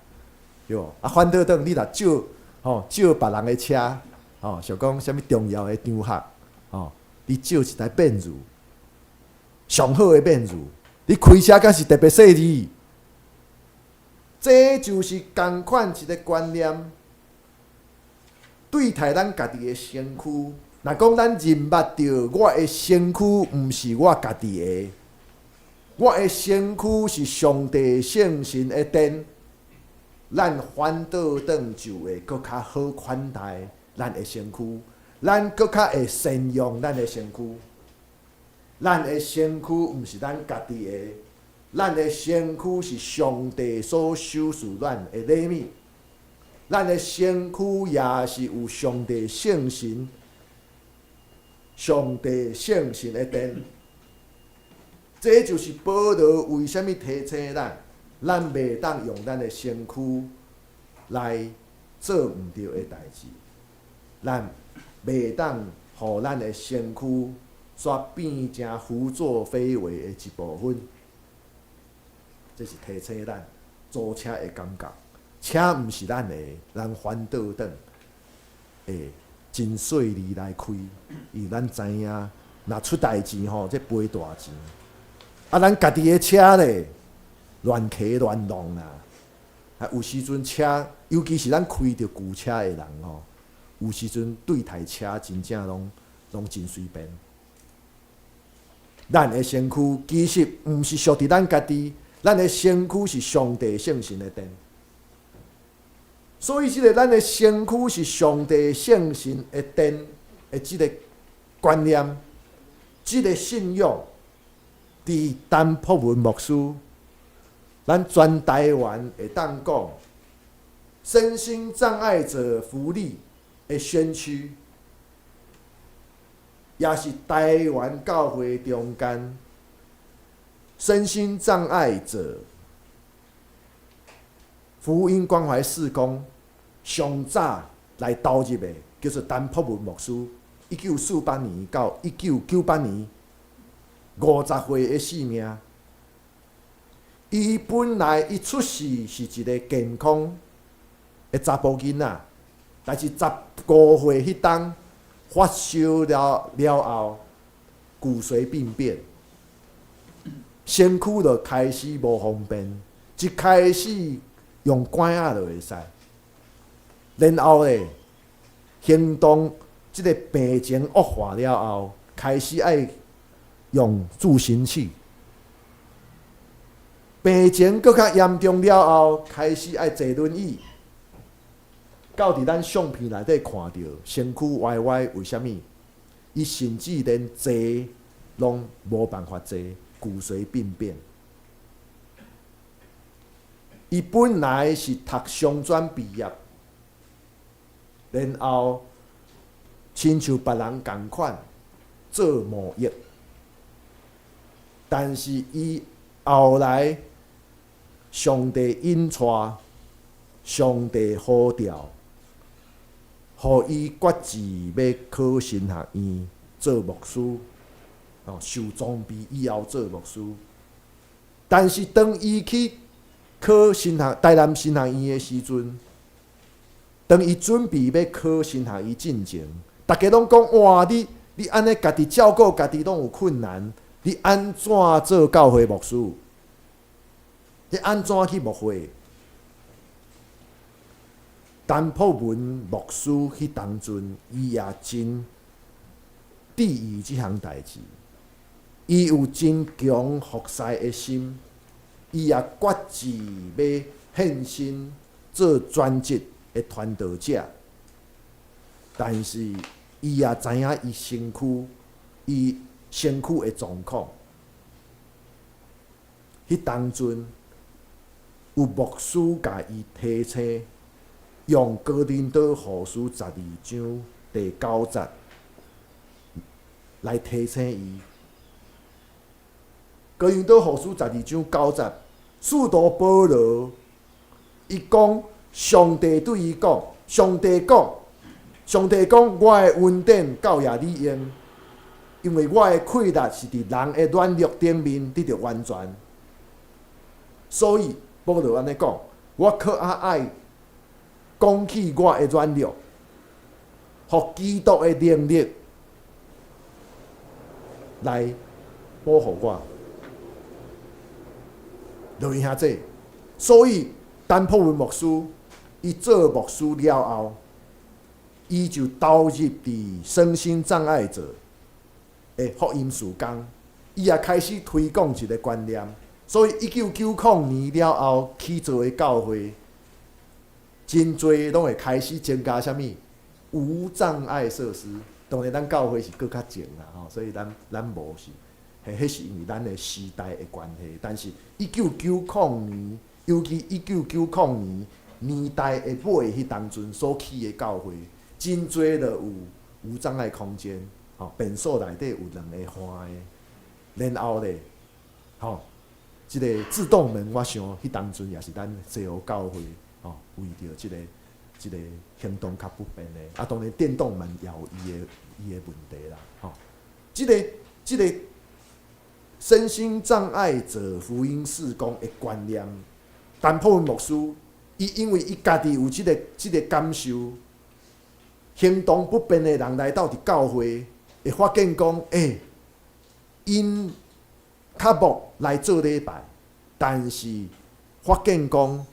对无？啊，反倒转你若借别人的车，哦，想讲啥物重要的场合，哦，你借一台便如，上好的便如，你开车敢是特别细致。这就是同款一个观念，对待咱家己的身躯。若讲咱认捌到我的身躯毋是我家己的，我的身躯是上帝圣神的殿，咱反倒转就会搁较好款待咱的身躯，咱搁较会善用咱的身躯。咱的身躯毋是咱家己的，咱的身躯是上帝所授予咱的礼物，咱的身躯也是有上帝圣神。上帝圣神的殿，这就是保罗为虾米提醒咱，咱袂当用咱的身躯来做毋对的代志，咱袂当互咱的身躯煞变成胡作非为的一部分。这是提醒咱，租车的感觉，车毋是咱的，咱反倒转会真细利来开，因为咱知影，若出代志吼，这赔大钱。啊，咱家己的车咧，乱骑乱弄啦。啊，有时阵车，尤其是咱开着旧车的人吼，有时阵对台车真正拢真随便。咱的身躯其实毋是属伫咱家己，咱的身躯是上帝圣神的殿。所以，咱的身躯是上帝圣神的殿的即个观念，即个信仰，伫陈朴文牧师，咱全台湾会当讲身心障碍者福利的选区。也是台湾教会中间身心障碍者福音关怀事工上早来投入的，叫做陈朴文牧师。1948年到1998年50岁的性命。伊本来一出世是一个健康的查甫囡仔，但是15岁迄当。发烧了后，骨髓病变，身躯就开始无方便，一开始用管仔就会使，然后咧行动即个病情恶化了后，开始爱用助行器，病情搁较严重了后，开始爱坐轮椅。到伫咱相片内底看到身躯歪歪，为虾米？伊甚至连坐拢无办法坐，骨髓病变。伊本来是读商专毕业，然后亲像别人共款做贸易，但是伊后来上帝引带，上帝呼召。互伊决志要考神学院做牧师，受装备以后做牧师。但是当伊去考台南神学院的时阵，当伊准备要考神学院进前，大家拢讲：哇，你安尼家己照顾家己拢有困难，你安怎做教会牧师？你安怎去牧会？陈朴文牧师迄当阵，伊也真伫意即项代志，伊有真强服侍的心，伊也决志要献身做专职的传道者。但是伊也知影伊身躯的状况，迄当阵有牧师甲伊提醒。用哥林多后书12章第9节来提醒伊。哥林多后书12章9节，使徒保罗伊讲，上帝对伊讲，上帝讲，我的恩典够也你用，因为我的气力是伫人的软弱顶面得到完全。所以保罗安尼讲，我可爱。讲起我的软弱，互基督的能力来保护我，就是遐济。所以陈朴文牧师，伊做牧师了后，伊就投入伫身心障碍者的福音事工，伊也开始推广一个观念。所以1990年了后起造的教会。真侪拢会开始增加啥物无障碍设施。当然，咱教会是搁较前啦，所以咱无是，迄是因为咱的时代的关系。但是1990年，尤其1990年年代的尾迄当阵所起的教会，真侪就有无障碍空间，便所内底有2个换的，然后咧，即个自动门，我想迄当阵也是咱西湖教会。为着即个行动较不便的，当然电动门也有伊的问题啦。即个身心障碍者福音事工的观念，陈朴文牧师，伊因为伊家己有即个感受，行动不便的人来到伫教会，会发现讲，因较无来做礼拜，但是发现讲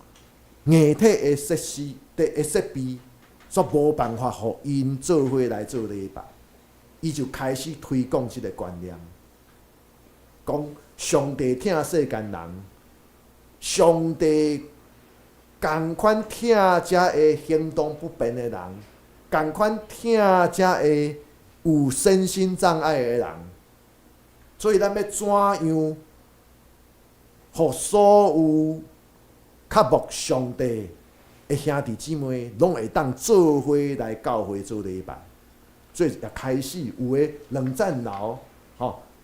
硬体的设备，煞无办法互因做伙来做礼拜，伊就开始推广即个观念，讲上帝疼世间人，上帝共款疼遮个行动不便的人，共款疼遮个有身心障碍的人，所以咱要怎样，互所有较慕上帝的兄弟姊妹，拢会当做伙来教会做礼拜。所以也开始有诶两层楼，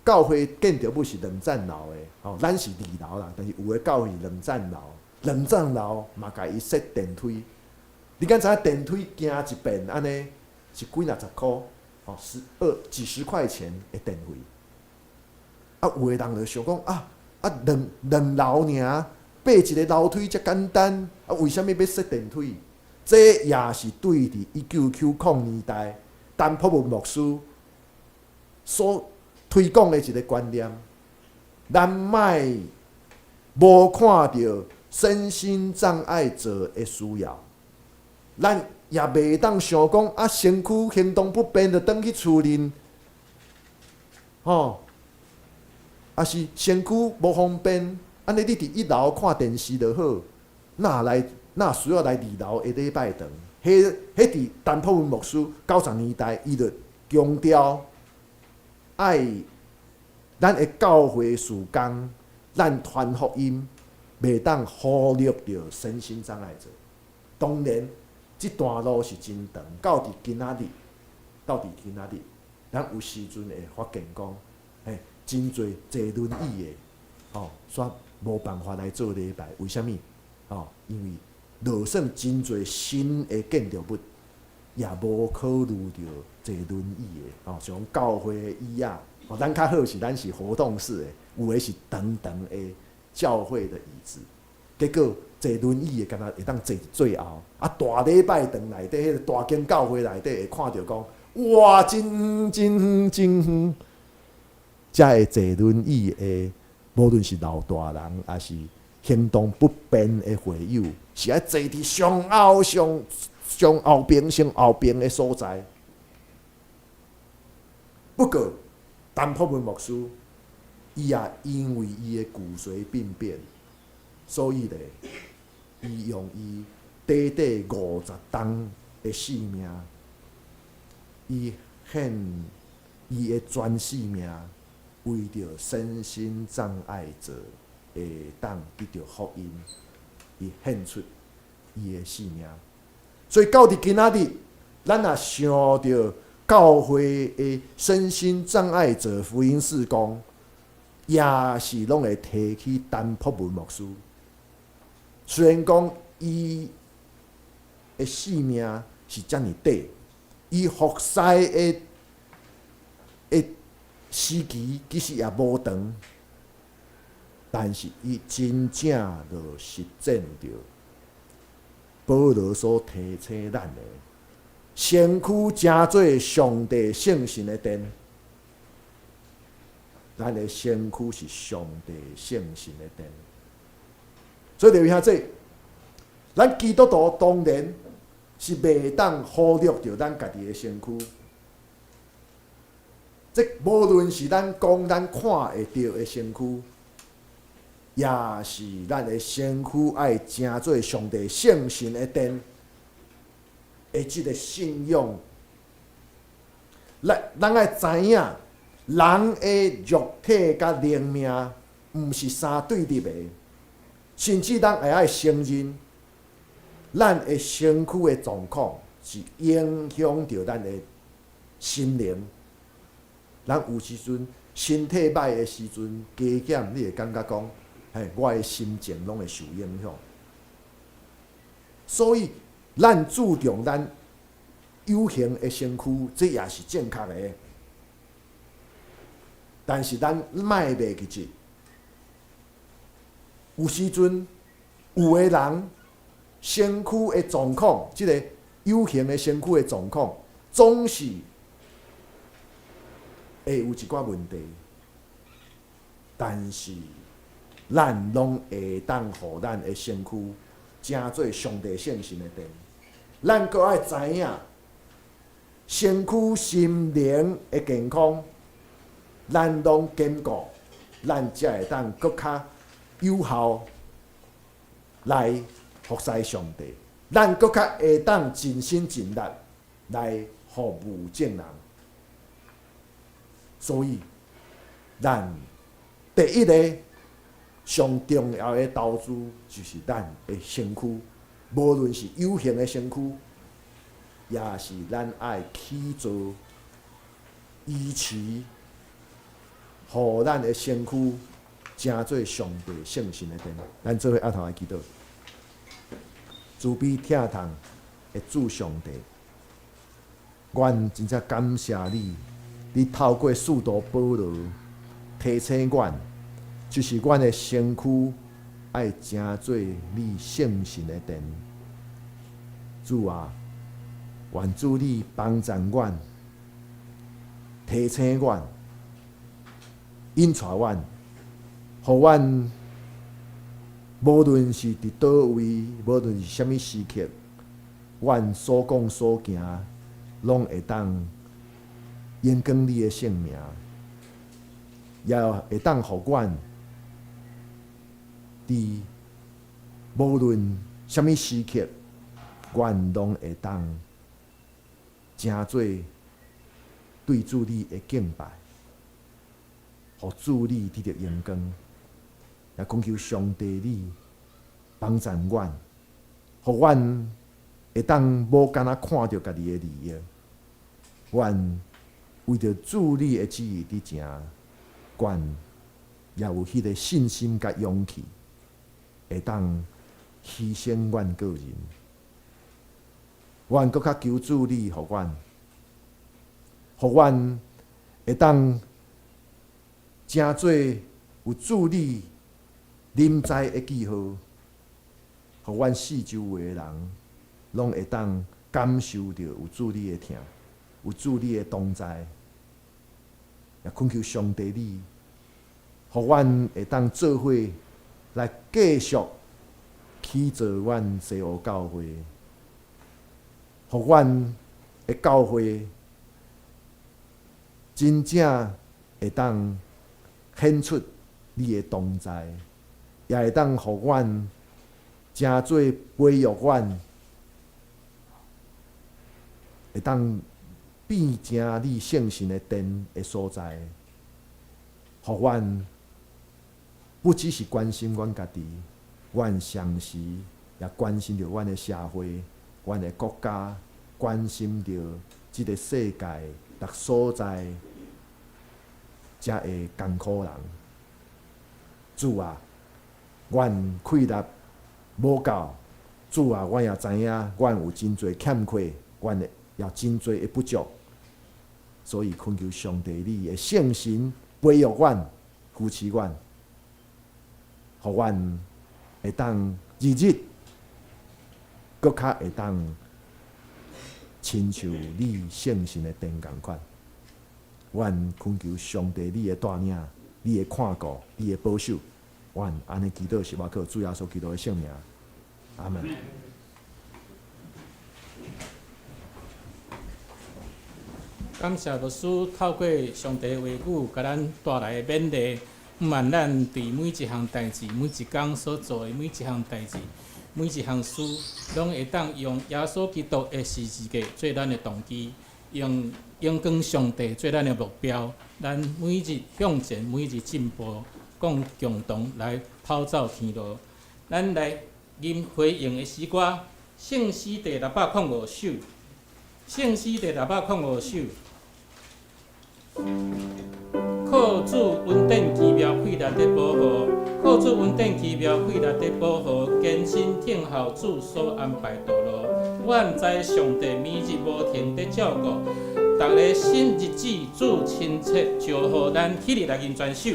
教会建筑物是两层楼诶，咱是2楼啦，但是有诶教会是两层楼，两层楼嘛甲伊设电梯。你敢知影电梯行一遍安尼是几60箍，几十块钱的电费。有诶人就想讲两楼尔，爬一个楼梯遮简单，为什么要设电梯？这也是对伫1990年代陈朴文牧师所推广的一个观念。咱莫无看到身心障碍者的需要，咱也袂当想讲身躯行动不便就转去厝里，是身躯无方便，安尼你伫1楼看电视就好，哪需要来2楼的礼拜堂？迄伫陈朴文牧师90年代，伊就强调爱咱的教会事工，咱传福音，袂当忽略着身心障碍者。当然，即段路是真长，到伫今仔日，咱有时阵会发现讲，真侪坐轮椅的，煞无办法来做礼拜。为什么？因为就算真侪新的建筑物，也无考虑到坐轮椅的，像教会的椅仔，咱较好是咱是活动式的，有的是长长的教会的椅子。结果坐轮椅的，敢若会当坐最后，大礼拜堂内底，迄个大间教会内底会看到讲，哇，真远，才会坐轮椅的，无论是老大人，还是行动不便的会友，是爱坐伫上后边的所在。不过，陈朴文牧师，伊也因为伊的骨髓病变，所以咧，伊用伊短50冬的性命，伊献伊的全性命，为着身心障碍者会当得到福音，伊献出伊的性命。所以到伫今仔日，咱也想到教会的身心障碍者福音事工，也是拢会提起陈朴文牧师。虽然讲伊的性命是遮尔短，伊服侍的时期其实也无长，但是伊真正就实践着保罗所提醒咱的，身躯诚做上帝圣神的殿。咱的身躯是上帝圣神的殿，所以弟兄姊妹，咱基督徒当然是袂当忽略着咱家己的身躯。即无论是咱讲咱看会到的身躯，也是咱的身躯爱诚做上帝圣神的殿的即个信仰。咱爱知影，人的肉体甲灵命毋是相对立的，甚至咱会爱承认，咱的身躯的状况是影响着咱的心灵。咱有时阵身体歹的时阵，加减你会感觉讲，我的心情拢会受影响。所以，咱注重咱有形的身躯，这也是正确的。但是咱莫袂记住，有时阵有的人身躯的状况，即个有形的身躯的状况，总是会有一寡问题，但是咱拢会当互咱的身躯成做上帝圣神的殿。咱阁爱知影，身躯心灵的健康，咱拢兼顾，咱才会当搁较有效来服侍上帝。咱搁较会当尽心尽力来服务众人。所以，咱第一个上重要的投资就是咱的身躯，无论是有形的身躯，也是咱爱去做医治，互咱的身躯成做上帝圣神的殿。咱做伙压头来祈祷，慈悲疼痛的主上帝，阮真正感谢你。你透过使徒保罗提醒阮，就是阮的身躯爱成做你圣神的殿。主啊，愿主你帮助阮，提醒阮，引带阮，互阮无论是伫倒位，无论是啥物时刻，阮所讲所行，拢会当延光你的性命，也会当互阮伫无论啥物时刻，阮拢会当成做对主你的敬拜，互主你得到荣光，也恳求上帝你帮助阮，互阮会当无干那看到家己的利益，阮为着主你的旨意伫行，阮也有迄个信心甲勇气，会当牺牲阮个人。阮搁较求主你，互阮会当成做有主你临在的记号，互阮四周围的人拢会当感受到有主你的疼，有主你的同在。也恳求上帝你，互阮会当做伙来继续去做阮西湖教会，互阮的教会真正会当显出你的同在，也会当互阮成做培育阮，会当变成你圣神的殿的所在，互阮不只是关心阮家己，阮同时也关心着阮的社会、阮的国家，关心着即个世界各所在遮的艰苦人。主啊，阮气力无够，主啊，阮也知影阮有真侪欠缺，阮也真侪的不足。所以恳求上帝你的圣神培育阮、扶持阮，互阮会当日日搁较会当亲像你圣神的殿同款。阮恳求上帝你的带领、你的看顾、你的保守。阮安尼祈祷是我靠主耶稣基督的圣名，阿门。感谢牧师透过上帝的话语，甲咱带来的勉励，盼咱对每一项代志、每一工所做的每一项代志、每一项事，拢会当用耶稣基督的十字架做咱的动机，用荣光上帝做咱的目标。咱每日向前，每日进步，共同来跑走天路。咱来吟回应的诗歌，圣诗第605首，圣诗第605首。靠主稳定奇妙慧力的保护，靠主稳定奇妙慧力的保护，坚信听候主所安排道路。阮知上帝每日无停的照顾，逐个新日子主亲切招呼咱起立来吟全首。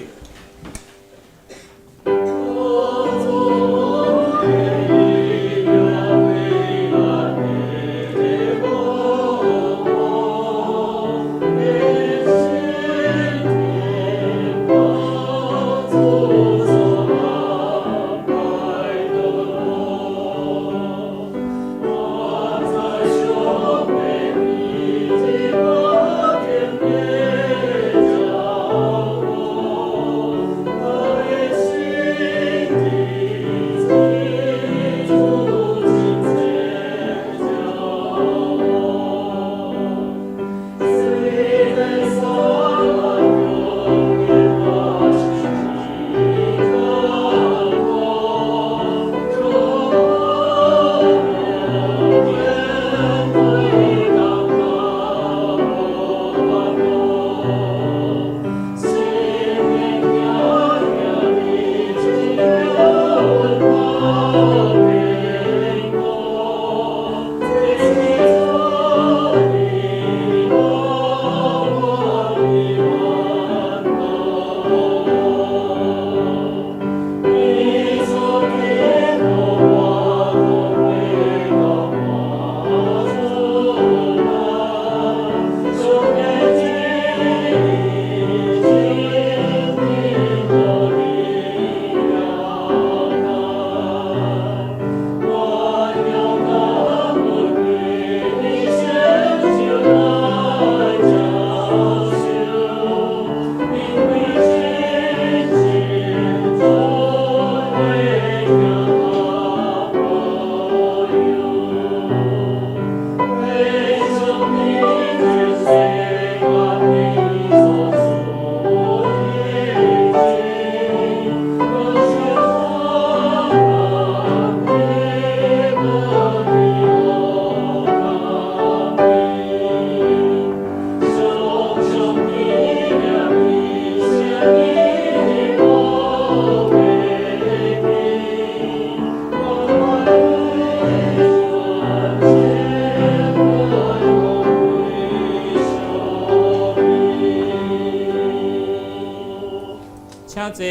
请坐。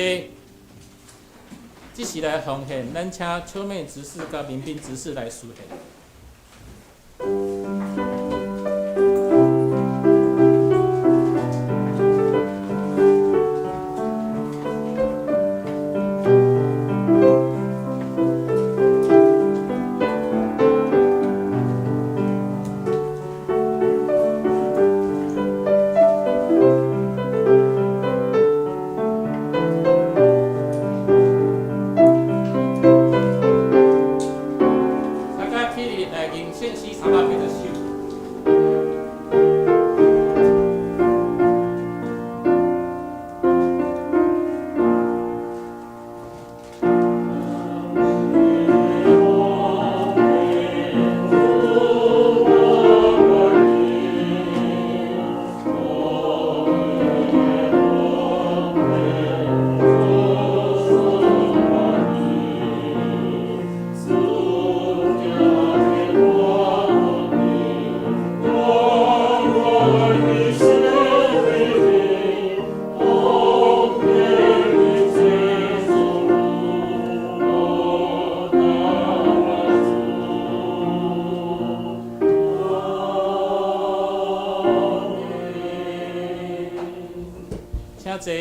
即时来奉献，咱请秋妹执事甲民兵执事来书献。请坐。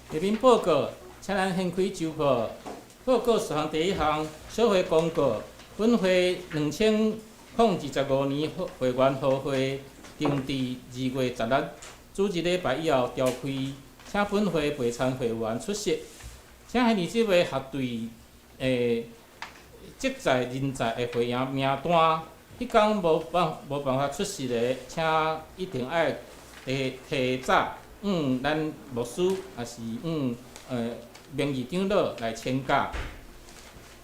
下面报告，请咱掀开周报。报告事项第一项，小会公告，本会2025年会员好会定伫2月16日主一礼拜以后召开，请本会陪参会员出席。请迄年即位核对职在人才的会员名单，迄天无办法出席的，请一定爱提早咱牧师也是名义长老来签假。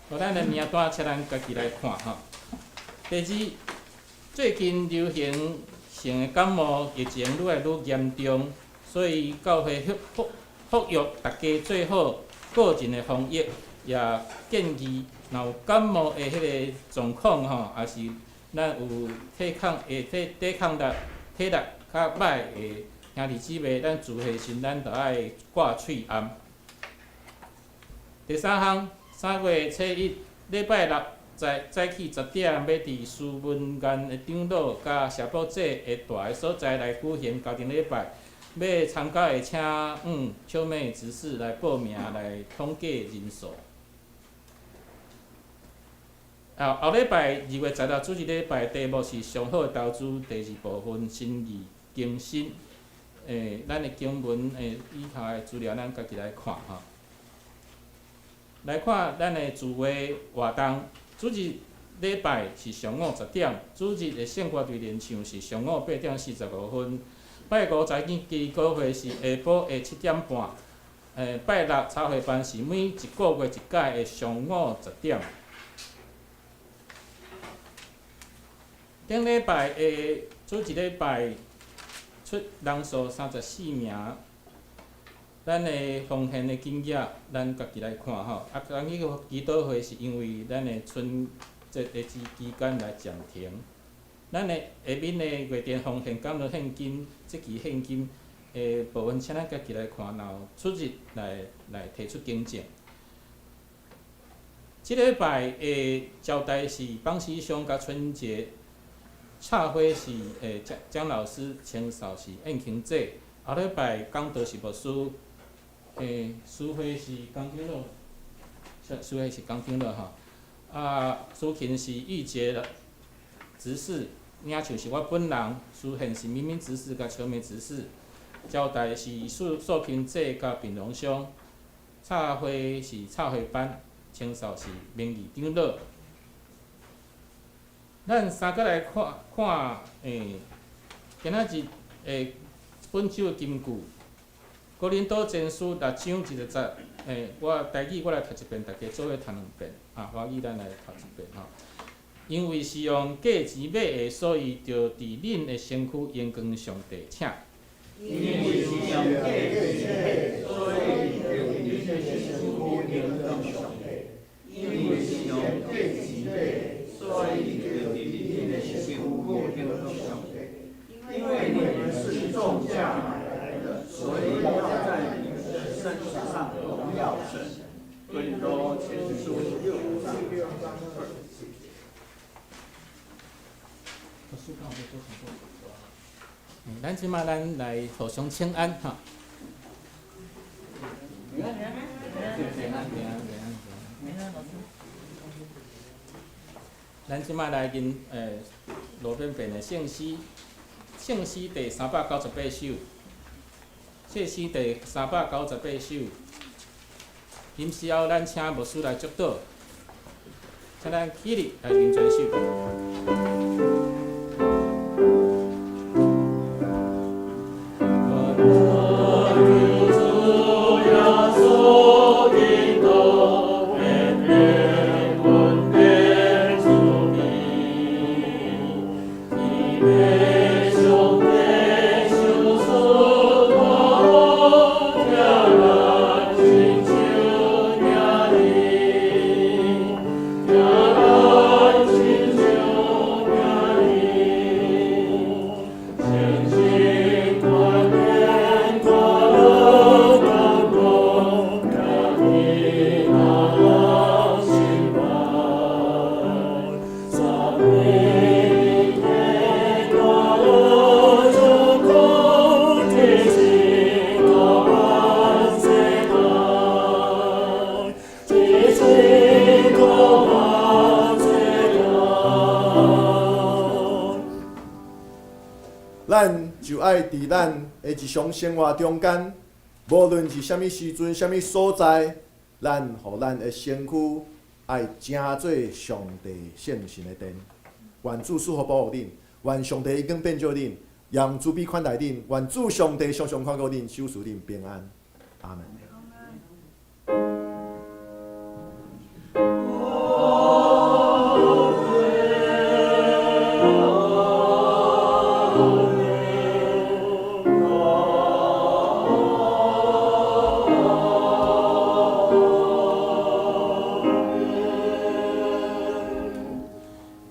互咱的名单，请咱家己来看吼。第二，最近流行性的感冒疫情愈来愈严重，所以教会呼吁大家做好个人的防疫，也建议若有感冒的迄个状况吼，也是咱有抵抗体力较歹的兄弟姊妹，咱自下身咱着爱挂喙罨。第三项，3月初1礼拜六早起10点，要伫思文园的长老甲社保祭的大个所在来举行家庭礼拜。要参加的请秋妹执事来报名来统计人数。后礼拜2月16日主日礼拜题目是上好投资第2部分心意更新。咱的经文以下的资料，咱家己来看吼。来看咱的聚会活动，主日礼拜是上午10点，主日的圣歌队练唱是上午8点45分。拜五财经基高会是下晡下7点半。拜六茶会班是每1个月1届的上午10点。顶礼拜主日礼拜出人数34名。咱的奉献的经验，咱家己来看吼。讲迄个祈祷会是因为咱的春节的期间来暂停。咱的下面的月电奉献感恩现金，即期现金部分，请咱家己来看，然后出日来提出更正。即礼拜的交代是放师兄甲春节，插花是蒋老师，签扫是宴庆祭。后礼拜讲道是牧师。书会是江长老，书会是江长老吼。书琴是玉洁执事，领唱是我本人，书献是敏敏执事甲秋梅执事。交代是素琴祭甲平龙乡，插花是插花班，清扫是名义长老。咱三个来看，今仔日本周的金句。哥林多前书6章1节，我台语我来读一遍，大家做伙读2遍，华语咱来读1遍吼。因为是用价钱买的，所以着伫恁的身躯荣光上帝，请。因为是用价钱买，所以着上荣耀神。哥林多前书6章。咱即马咱来互相请安哈。平安。咱即马来吟罗变变的圣诗，圣诗第398首，册诗第398首。临时后，咱请牧师来祝祷，请咱起立来吟全首。咱就爱伫咱的日常生活中间，无论是啥物时阵、啥物所在，咱互咱的身躯爱正做上帝圣神的殿。愿主赐福保护恁，愿上帝已经变照恁，让慈悲款待恁，愿主上帝常常看顾恁，守护恁平安。阿门。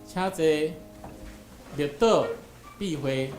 请坐，列岛闭会。